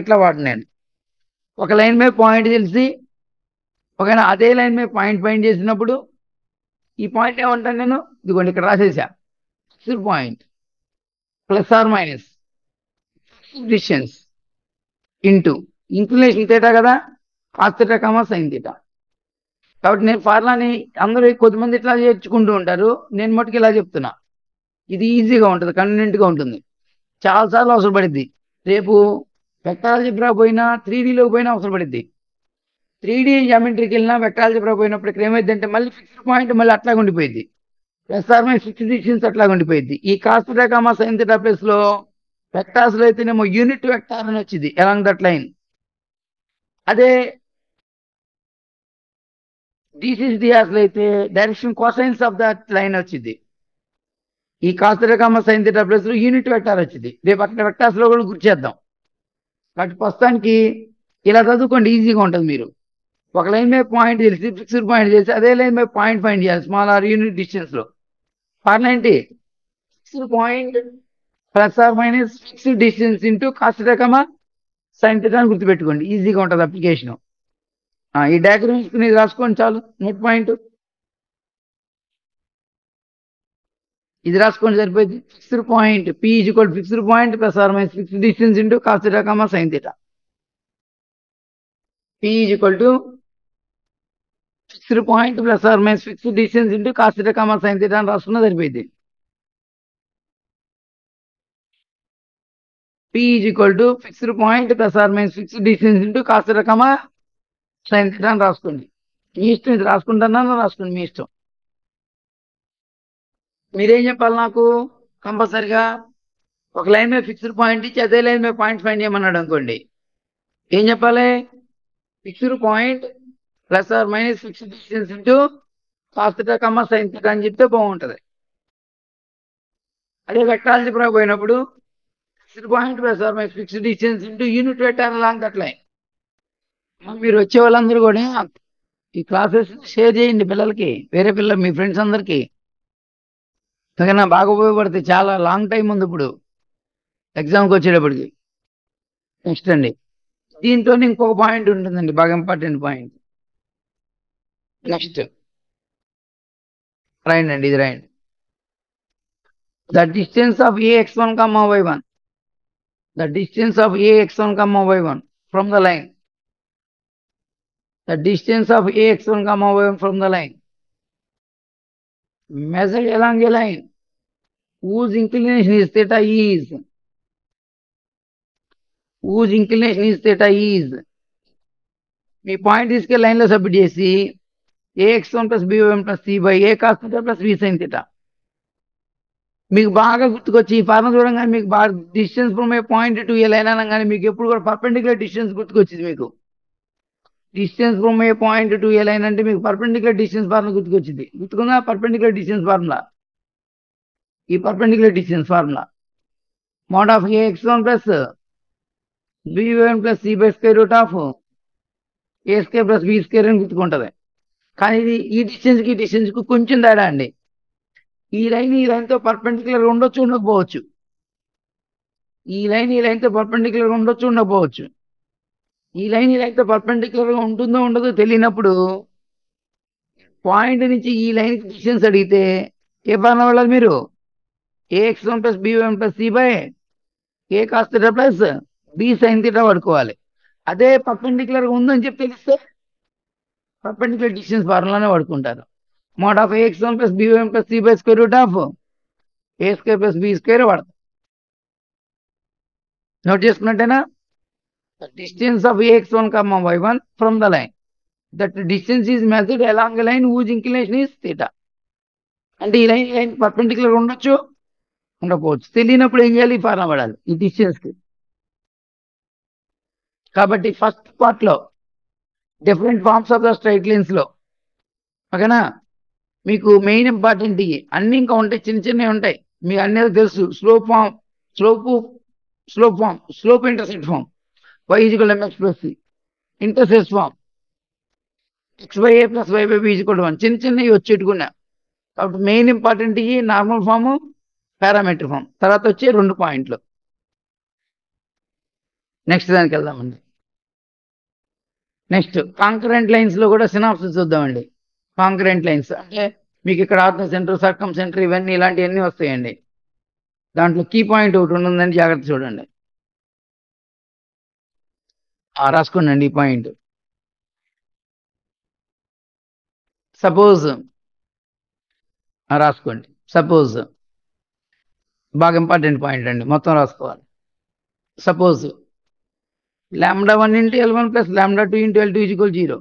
ఇట్లా వాడు నేను ఒక లైన్ మీద పాయింట్ తెలిసి ఒకవేళ అదే లైన్ మీద పాయింట్ ఫైండ్ చేసినప్పుడు ఈ పాయింట్ ఏమంటాను నేను, ఇదిగోండి ఇక్కడ రాసేసా, fixed point plus are minus distance into inclination theta కదా, కాస్ థీటా, సైన్ థీటా. కాబట్టి నేను ఫార్ములాని అందరూ కొద్దిమంది ఇట్లా చేర్చుకుంటూ ఉంటారు, నేను మటుకు ఇలా చెప్తున్నా. ఇది ఈజీగా ఉంటుంది, కన్వీనియంట్గా ఉంటుంది, చాలాసార్లు అవసరం పడుద్ది. రేపు వెక్టర్ ఆల్జీబ్రా పోయినా 3Dలోకి పోయినా అవసరం పడుద్ది. 3D జామెట్రీకి వెళ్ళినా వెక్టర్ ఆల్జీబ్రా పోయినప్పుడు ఇక్కడ ఏమైందంటే మళ్ళీ ఫిక్స్డ్ పాయింట్ మళ్ళీ అట్లాగే ఉండిపోయింది, plus are minus fixed distance అట్లాగే ఉండిపోయింది. ఈ cos theta, sign theta place లో వెక్టార్స్ లో అయితేనేమో యూనిట్ వెక్టార్ అని వచ్చింది అలాంగ్ దట్ లైన్. అదే DCS లో అయితే direction cosines of that line వచ్చింది. ఈ cos theta, sign theta place లో యూనిట్ వెక్టార్ వచ్చింది. రేపు అక్కడ వెక్టార్స్ లో కూడా గుర్తు చేద్దాం. కాబట్టి ప్రస్తుతానికి ఇలా చదువుకోండి, ఈజీగా ఉంటుంది. మీరు ఒక లైన్ మీద పాయింట్ తెలిసి ఫిక్స్డ్ పాయింట్ తెలిసి అదే లైన్ మీద పాయింట్ ఫైండ్ చేయాలి స్మాల్ ఆర్ యూనిట్ డిస్టెన్స్ లో. ఫార్ములా ఏంటి? Fixed point plus are minus fixed distance into cos theta, sign theta అని గుర్తుపెట్టుకోండి, ఈజీగా ఉంటుంది అప్లికేషన్. ఈ డయాగ్రామ్ రాసుకోండి చాలు, నోట్ పాయింట్. ఇది రాసుకోండి సరిపోయింది. Fixed point P equal fixed point plus are minus fixed distance into cos theta comma sine theta. P equal to fixed point plus are minus fixed distance into cos theta comma sine theta అని రాసుకున్నా సరిపోయింది. P equal to fixed point plus are minus fixed distance into cos theta comma sine theta అని రాసుకోండి. మీ ఇష్టం, ఇది రాసుకుంటానా రాసుకోండి మీ ఇష్టం. మీరేం చెప్పాలి నాకు కంపల్సరిగా? ఒక లైన్ మీద ఫిక్స్డ్ పాయింట్ ఇచ్చి అదే లైన్ మీద పాయింట్ ఫైండ్ చేయమన్నాడు అనుకోండి, ఏం చెప్పాలి? Fixed point plus are minus fixed distance into cos theta comma sine theta అని చెప్తే బాగుంటుంది. అదే వెక్టర్ ఆల్జీబ్రా పోయినప్పుడు fixed point plus are minus fixed distance into unit vector along that line. మీరు వచ్చే వాళ్ళందరూ కూడా ఈ క్లాసెస్ షేర్ చేయండి పిల్లలకి, వేరే పిల్లలు మీ ఫ్రెండ్స్ అందరికీ. ఓకేనా? బాగా ఉపయోగపడుతుంది. చాలా లాంగ్ టైం ఉంది ఇప్పుడు ఎగ్జామ్కి వచ్చేటప్పటికి. నెక్స్ట్ అండి, దీంట్లో ఇంకొక పాయింట్ ఉంటుందండి, బాగా ఇంపార్టెంట్ పాయింట్. నెక్స్ట్ రాయండి అండి, ఇది రాయండి. The distance of AX1, Y1, the distance of AX1, Y1 from the line, the distance of AX1, Y1 from the line measured along a line whose inclination is theta is me point తీసుకెళ్ళి line లో submit చేసి AX1 plus BY1 plus C by A cos theta plus B sin theta. మీకు బాగా గుర్తుకొచ్చి ఈ formula చూడంగానే మీకు బాగా distance from A point to A line అనగానే మీకు ఎప్పుడు కూడా పర్పెండిక్యులర్ డిస్టెన్స్ గుర్తుకొచ్చింది. మీకు distance from A point to A line అంటే మీకు పర్పెండిక్యులర్ డిస్టెన్స్ ఫార్ములా గుర్తుకొచ్చింది. గుర్తుకుందా? పర్పెండిక్యులర్ డిస్టెన్స్ ఫార్ములా, ఈ perpendicular distance formula mode of AX1 plus BY1 plus C by square root of A square plus B square అని గుర్తుకుంటుంది. కానీ ఇది ఈ distance కు కొంచెం తేడా అండి. ఈ లైన్ తో పర్పెండిక్యులర్ ఉండొచ్చు, ఉండకపోవచ్చు. ఈ లైన్ తో పర్పెండిక్యులర్ ఉండొచ్చు, ఉండకపోవచ్చు. ఈ లైన్ తో పర్పెండిక్యులర్ గా ఉంటుందో ఉండదో తెలియనప్పుడు పాయింట్ నుంచి ఈ లైన్ కి డిస్టెన్స్ అడిగితే ఏ ఫార్ములా వెళ్ళాలి మీరు? AX1 plus BY1 plus C by A cos theta plus B sine theta పడుకోవాలి. అదే పర్పెండిక్యులర్ గా ఉందని చెప్పి తెలిస్తే పర్పెండిక్యులర్ డిస్టెన్స్ ఫార్ములానే వాడుకుంటారు. Mod of AX1 plus BY1 plus C by square root of A square plus B square వాడతాం. Note చేసుకున్నట్టేనా? Distance of AX1, Y1 from the line, that distance is measured along line whose inclination is theta. అంటే ఈ line perpendicular ఉండొచ్చు, ఉండకపోవచ్చు. తెలియనప్పుడు ఏం చేయాలి? Formula పడాలి ఈ డిస్టెన్స్ కి. కాబట్టి ఫస్ట్ పార్ట్ లో different forms of the straight lines లో, ఓకేనా, మీకు మెయిన్ ఇంపార్టెంట్ ఇవి అన్ని. ఇంకా ఉంటాయి, చిన్న చిన్నవి ఉంటాయి, మీకు అన్నీ తెలుసు. Slope form, slope intercept form, y equal mx plus c, intercept form x by a plus y by b equal 1. చిన్న చిన్నవి వచ్చేట్టుకున్నా. కాబట్టి మెయిన్ ఇంపార్టెంట్ ఇవి నార్మల్ ఫామ్, పారామెట్రిక్ ఫామ్. తర్వాత వచ్చే 2 పాయింట్లు. నెక్స్ట్ దానికి వెళ్దామండి. నెక్స్ట్ కాంకరెంట్ లైన్స్ లో కూడా సినాప్సిస్ చూద్దామండి. కాంకరెంట్ లైన్స్ అంటే మీకు ఇక్కడ ఆర్థో సెంటర్, సర్కమ్ సెంటర్, ఇవన్నీ ఇలాంటివన్నీ వస్తాయండి. దాంట్లో కీ పాయింట్ ఒకటి ఉంటుందని జాగ్రత్త చూడండి. రాసుకోండి ఈ పాయింట్. సపోజ్ రాసుకోండి. సపోజ్ బాగా ఇంపార్టెంట్ పాయింట్ అండి, మొత్తం రాసుకోవాలి. సపోజ్ λ1 into L1 plus λ2 into L2 is equal to 0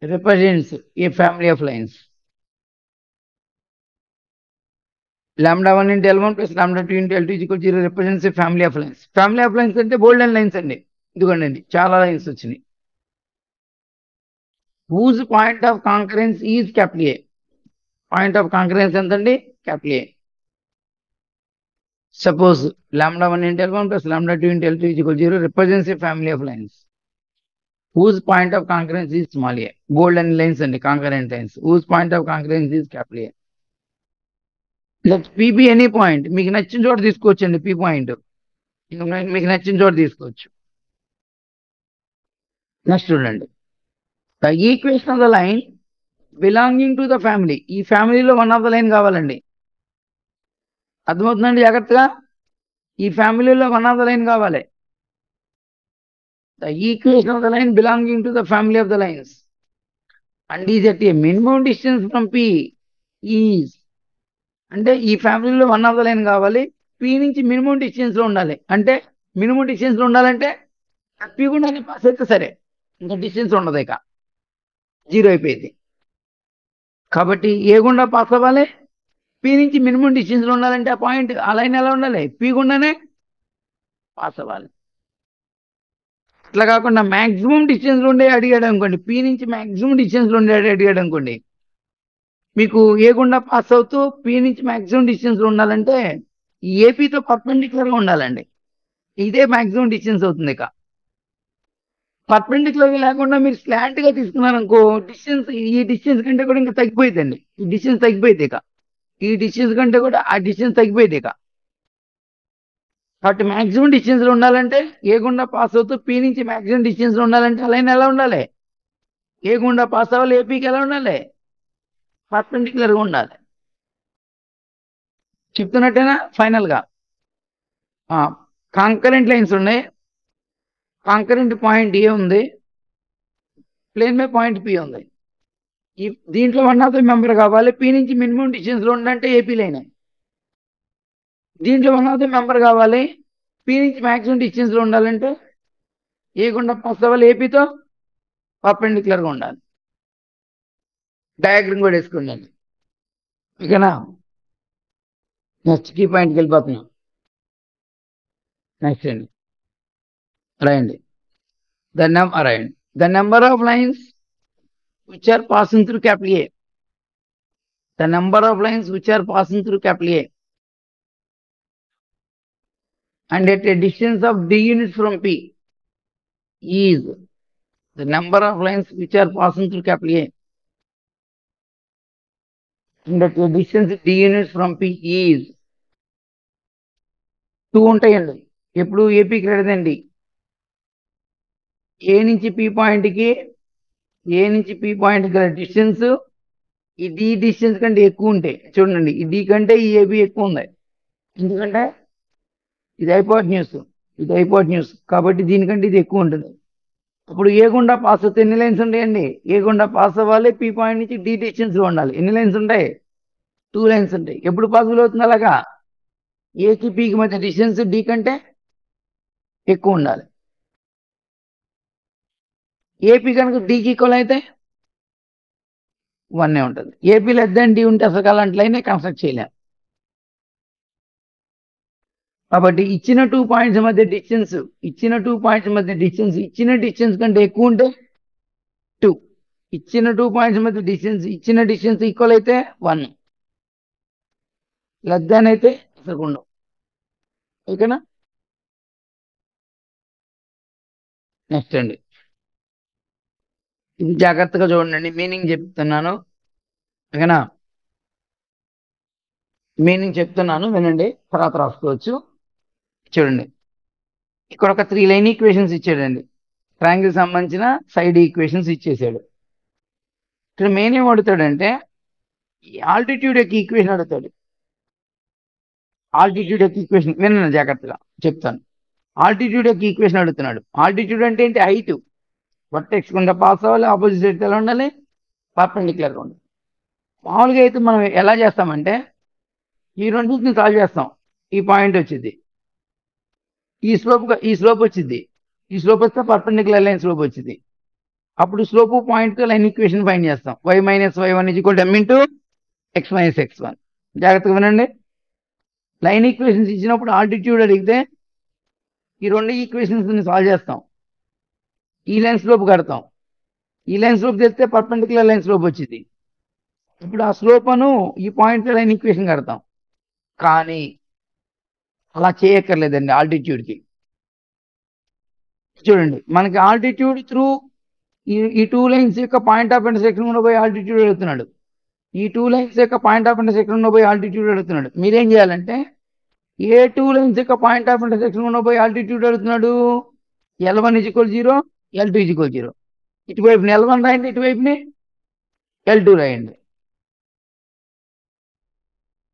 represents a family of lines. λ1 into L1 plus λ2 into L2 is equal to 0 represents a family of lines. Family of lines అంటే బోల్డెన్ lines అండి. ఇదిగోండి చాలా lines వచ్చినాయి. whose point of concurrence is capital A. Point of concurrence ఎంతండి? Capital A. Suppose λ1 into L1 plus λ2 into L2 is equal to 0 represents a family of lines whose point of concurrence is small a. Golden lines and concurrent lines whose point of concurrence is capital A. Let P be any point. మీకు నచ్చిన చోట తీసుకోవచ్చండి P point. మీకు నచ్చిన చోట తీసుకోవచ్చు. Next చూడండి. The equation of the line belonging to the family. ఈ ఫ్యామిలీలో వన్ ఆఫ్ ద లైన్ కావాలండి. అర్థమవుతుందండి జాగ్రత్తగా? ఈ ఫ్యామిలీలో వన్ ఆఫ్ ద లైన్ కావాలి. The equation of the line belonging to the family of the lines and is at a minimum distance from P is. అంటే ఈ ఫ్యామిలీలో వన్ ఆఫ్ ద లైన్ కావాలి, పి నుంచి మినిమం డిస్టెన్స్ లో ఉండాలి. అంటే minimum distance లో ఉండాలంటే పి గుండానే పాస్ అయితే సరే, ఇంకా డిస్టెన్స్ ఉండదు, ఇక జీరో అయిపోయింది. కాబట్టి ఏ గుండా పాస్ అవ్వాలి, పి నుంచి మినిమం డిస్టెన్స్ లో ఉండాలంటే ఆ పాయింట్ ఆ లైన్ ఎలా ఉండాలి, పి గుండానే పాస్ అవ్వాలి. అట్లా కాకుండా మాక్సిమం డిస్టెన్స్ లో ఉండే అడిగాడు అనుకోండి, పి నుంచి మాక్సిమం డిస్టెన్స్ లో ఉండే అడిగాడు అనుకోండి, మీకు ఏ గుండా పాస్ అవుతూ పి నుంచి మాక్సిమం డిస్టెన్స్ లో ఉండాలంటే ఈ ఏపీతో పర్పెండిక్యులర్ గా ఉండాలండి. ఇదే మాక్సిమం డిస్టెన్స్ అవుతుంది. ఇక పర్పెండిక్యులర్ గా లేకుండా మీరు స్లాంట్ గా తీసుకున్నారనుకో, డిస్టెన్స్ ఈ డిస్టెన్స్ కంటే కూడా ఇంకా తగ్గిపోయిందండి. ఈ డిస్టెన్స్ తగ్గిపోయింది. ఇక ఈ డిస్టెన్స్ కంటే కూడా ఆ డిస్టెన్స్ తగ్గిపోయింది. ఇక కాబట్టి మాక్సిమం డిస్టెన్స్ లో ఉండాలంటే ఏ గుండా పాస్ అవుతూ పి నుంచి మాక్సిమం డిస్టెన్స్ లో ఉండాలంటే ఆ లైన్ ఎలా ఉండాలి, ఏ గుండా పాస్ అవ్వాలి, ఏపీకి ఎలా ఉండాలి, పర్పెండిక్యులర్ గా ఉండాలి. చెప్తున్నట్టేనా? ఫైనల్ గా కాంకరెంట్ లైన్స్ ఉన్నాయి. కాంకరెంట్ పాయింట్ ఏ ఉంది, ప్లేన్ మీద పాయింట్ పి ఉంది. ఈ దీంట్లో వన్ ఆఫ్ ద మెంబర్ కావాలి, పి నుంచి మినిమం డిస్టెన్స్ లో ఉండాలంటే ఏపీ లైన్. దీంట్లో వన్ ఆఫ్ ద మెంబర్ కావాలి, పి నుంచి మాక్సిమం డిస్టెన్స్ లో ఉండాలంటే ఏ గుండా పాస్ అవ్వాలి, ఏపీతో పర్పెండిక్యులర్ గా ఉండాలి. డయాగ్రమ్ కూడా వేసుకోండి. ఓకేనా? నెక్స్ట్ కీ పాయింట్కి వెళ్ళిపోతున్నాం. నెక్స్ట్ అండి, రాయండి. రాయండి. The number of lines which are passing through capital A. The number of lines which are passing through capital A and at a distance of d units from P is the number of lines which are passing through capital A and at a distance d units from P is 2 ఉంటాయండి. ఎప్పుడు AP greater than D. ఏ నుంచి P point గల distance ఈ D distance కంటే ఎక్కువ ఉంటే, చూడండి ఈ డి కంటే ఈ ఏబి ఎక్కువ ఉంది. ఎందుకంటే ఇది హైపోటెన్యూస్ కాబట్టి దీనికంటే ఇది ఎక్కువ ఉంటుంది. అప్పుడు ఏ గుండా పాస్ అవుతే ఎన్ని లైన్స్ ఉంటాయండి, ఏ గుండా పాస్ అవ్వాలి, పి పాయింట్ నుంచి డి డిస్టెన్స్ లో ఉండాలి. ఎన్ని లైన్స్ ఉంటాయి, 2 లైన్స్ ఉంటాయి. ఎప్పుడు పాసిబుల్ అవుతుంది అలాగా, ఏకి పికి మధ్య డిస్టెన్స్ డి కంటే ఎక్కువ ఉండాలి. ఏపీ కనుక డికి ఈక్వల్ అయితే 1 ఉంటుంది. ఏపీ లెస్ దాన్ డి ఉంటే అసలు అలాంటి లైనే కన్స్ట్రక్ట్ చేయలేం. కాబట్టి ఇచ్చిన 2 పాయింట్స్ మధ్య డిస్టెన్స్ ఇచ్చిన డిస్టెన్స్ కంటే ఎక్కువ ఉంటే 2, ఇచ్చిన 2 పాయింట్స్ మధ్య ఇచ్చిన డిస్టెన్స్ ఈక్వల్ అయితే 1, లెస్ దాన్ అయితే అసలు ఉండవు. ఓకేనా? నెక్స్ట్ అండి, ఇది జాగ్రత్తగా చూడండి, మీనింగ్ చెప్తున్నాను. ఓకేనా? మీనింగ్ చెప్తున్నాను, వినండి, తర్వాత రాసుకోవచ్చు. చూడండి, ఇక్కడ ఒక 3 లైన్ ఈక్వేషన్స్ ఇచ్చాడండి. ట్రయాంగిల్ సంబంధించిన సైడ్ ఈక్వేషన్స్ ఇచ్చేసాడు. ఇక్కడ మెయిన్ ఏం అడుగుతాడంటే ఆల్టిట్యూడ్ యొక్క ఈక్వేషన్ అడుగుతాడు. ఆల్టిట్యూడ్ యొక్క ఈక్వేషన్ వినండి జాగ్రత్తగా చెప్తాను. ఆల్టిట్యూడ్ యొక్క ఈక్వేషన్ అడుగుతున్నాడు. ఆల్టిట్యూడ్ అంటే ఏంటి, హైట్. వర్టెక్స్ కింద పాస్ అవ్వాలి, ఆపోజిట్ సైడ్ ఎలా ఉండాలి, పర్పెండిక్యులర్ గా ఉండాలి. మామూలుగా అయితే మనం ఎలా చేస్తామంటే ఈ రెండింటిని సాల్వ్ చేస్తాం. ఈ పాయింట్ వచ్చింది, ఈ స్లోప్ వచ్చింది, ఈ స్లోప్ వస్తే పర్పెండిక్యులర్ లైన్ స్లోప్ వచ్చింది. అప్పుడు slope point line equation find చేస్తాం. y - y1 = m × x - x1. జాగ్రత్తగా వినండి. లైన్ ఈక్వేషన్స్ ఇచ్చినప్పుడు ఆల్టిట్యూడ్ అడిగితే ఈ 2 ఈక్వేషన్స్ ని సాల్వ్ చేస్తాం. ఈ లైన్ స్లోప్ కడతాం, ఈ లైన్ స్లోప్ తెస్తే పర్పెండిక్యులర్ లైన్ స్లోప్ వచ్చింది. ఇప్పుడు ఆ స్లోప్ అను ఈ పాయింట్ లైన్ ఈక్వేషన్ కడతాం. కానీ అలా చేయక్కర్లేదండి ఆల్టిట్యూడ్ కి. చూడండి, మనకి ఆల్టిట్యూడ్ త్రూ ఈ 2 లైన్స్ యొక్క పాయింట్ ఆఫ్ ఇంటర్సెక్షన్ పోయి ఆల్టిట్యూడ్ అడుగుతున్నాడు. ఈ 2 లైన్స్ యొక్క పాయింట్ ఆఫ్ ఇంటర్సెక్షన్ పోయి ఆల్టిట్యూడ్ అడుగుతున్నాడు. మీరేం చేయాలంటే ఏ 2 లైన్స్ యొక్క పాయింట్ ఆఫ్ ఇంటర్సెక్షన్ పోయి ఆల్టిట్యూడ్ అడుగుతున్నాడు, L1 = 0, L2 = 0. ఇటువైపుని L1 రాయండి, ఇటువైపుని L2 రాయండి.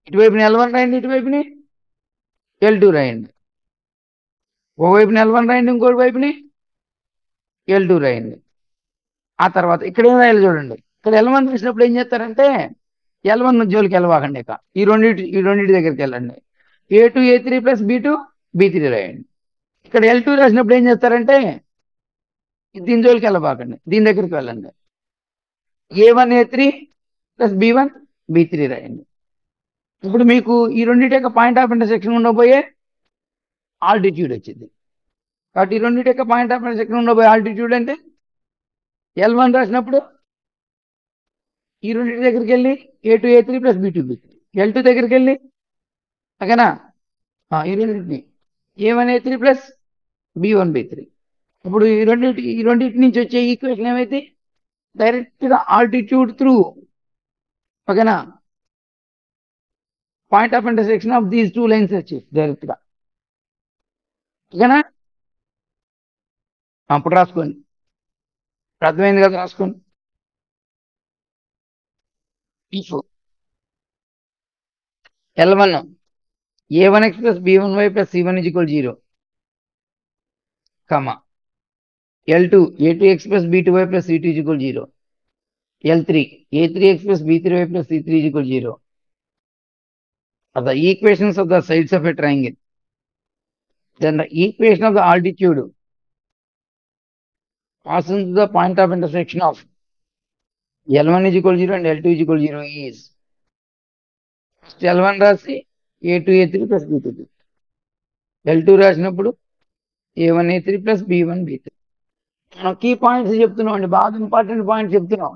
ఇటువైపుని L1 రాయండి, ఇటువైపుని L2 రాయండి. ఒకవైపుని L1 రాయండి, ఇంకోటి వైపుని L2 రాయండి. ఆ తర్వాత ఇక్కడ ఏం రాయాలి చూడండి. ఇక్కడ L1 రాసినప్పుడు ఏం చేస్తారంటే L1 జోలికి వెళ్ళవాకండి. ఇక ఈ రెండింటి దగ్గరికి వెళ్ళండి. A2 A3 plus B2 B3 రాయండి. ఇక్కడ L2 రాసినప్పుడు ఏం చేస్తారంటే దీని జోలికి వెళ్ళబాకండి, దీని దగ్గరికి వెళ్ళండి. A1 A3 plus B1 B3 రాయండి. ఇప్పుడు మీకు ఈ రెండింటి యొక్క పాయింట్ ఆఫ్ ఇంటర్సెక్షన్ ఉండబోయే ఆల్టిట్యూడ్ వచ్చింది. కాబట్టి ఈ రెండింటి యొక్క పాయింట్ ఆఫ్ ఇంటర్సెక్షన్ ఉండబోయే ఆల్టిట్యూడ్ అంటే L1 రాసినప్పుడు ఈ రెండింటి దగ్గరికి వెళ్ళి A2 A3 plus B2 B3, L2 దగ్గరికి వెళ్ళి ఓకేనా ఈ రెండింటిని A1 A3 plus B1 B3. ఇప్పుడు ఈ రెండింటి నుంచి వచ్చే ఈక్వేషన్ ఏమైతే డైరెక్ట్ గా ఆల్టిట్యూడ్ త్రూ ఓకేనా point of intersection of these 2 lines వచ్చి డైరెక్ట్ గా ఓకేనా. అప్పుడు రాసుకోండి, అర్థమైంది కదా, రాసుకోండి. If L1 A1x plus B1y plus C1 is equal to 0, comma L2 A2x plus B2y plus C2 is equal to 0, L3 A3x plus B3y plus C3 is equal to 0 are the equations of the sides of a triangle. Then the equation of the altitude passing to the point of intersection of L1 is equal to 0 and L2 is equal to 0 is first L1 రాసి A2 A3 plus B2 B3, L2 రాసినప్పుడు A1 A3 plus B1 B3. మనం key points చెప్తున్నాం అండి, బాగా important points చెప్తున్నాం.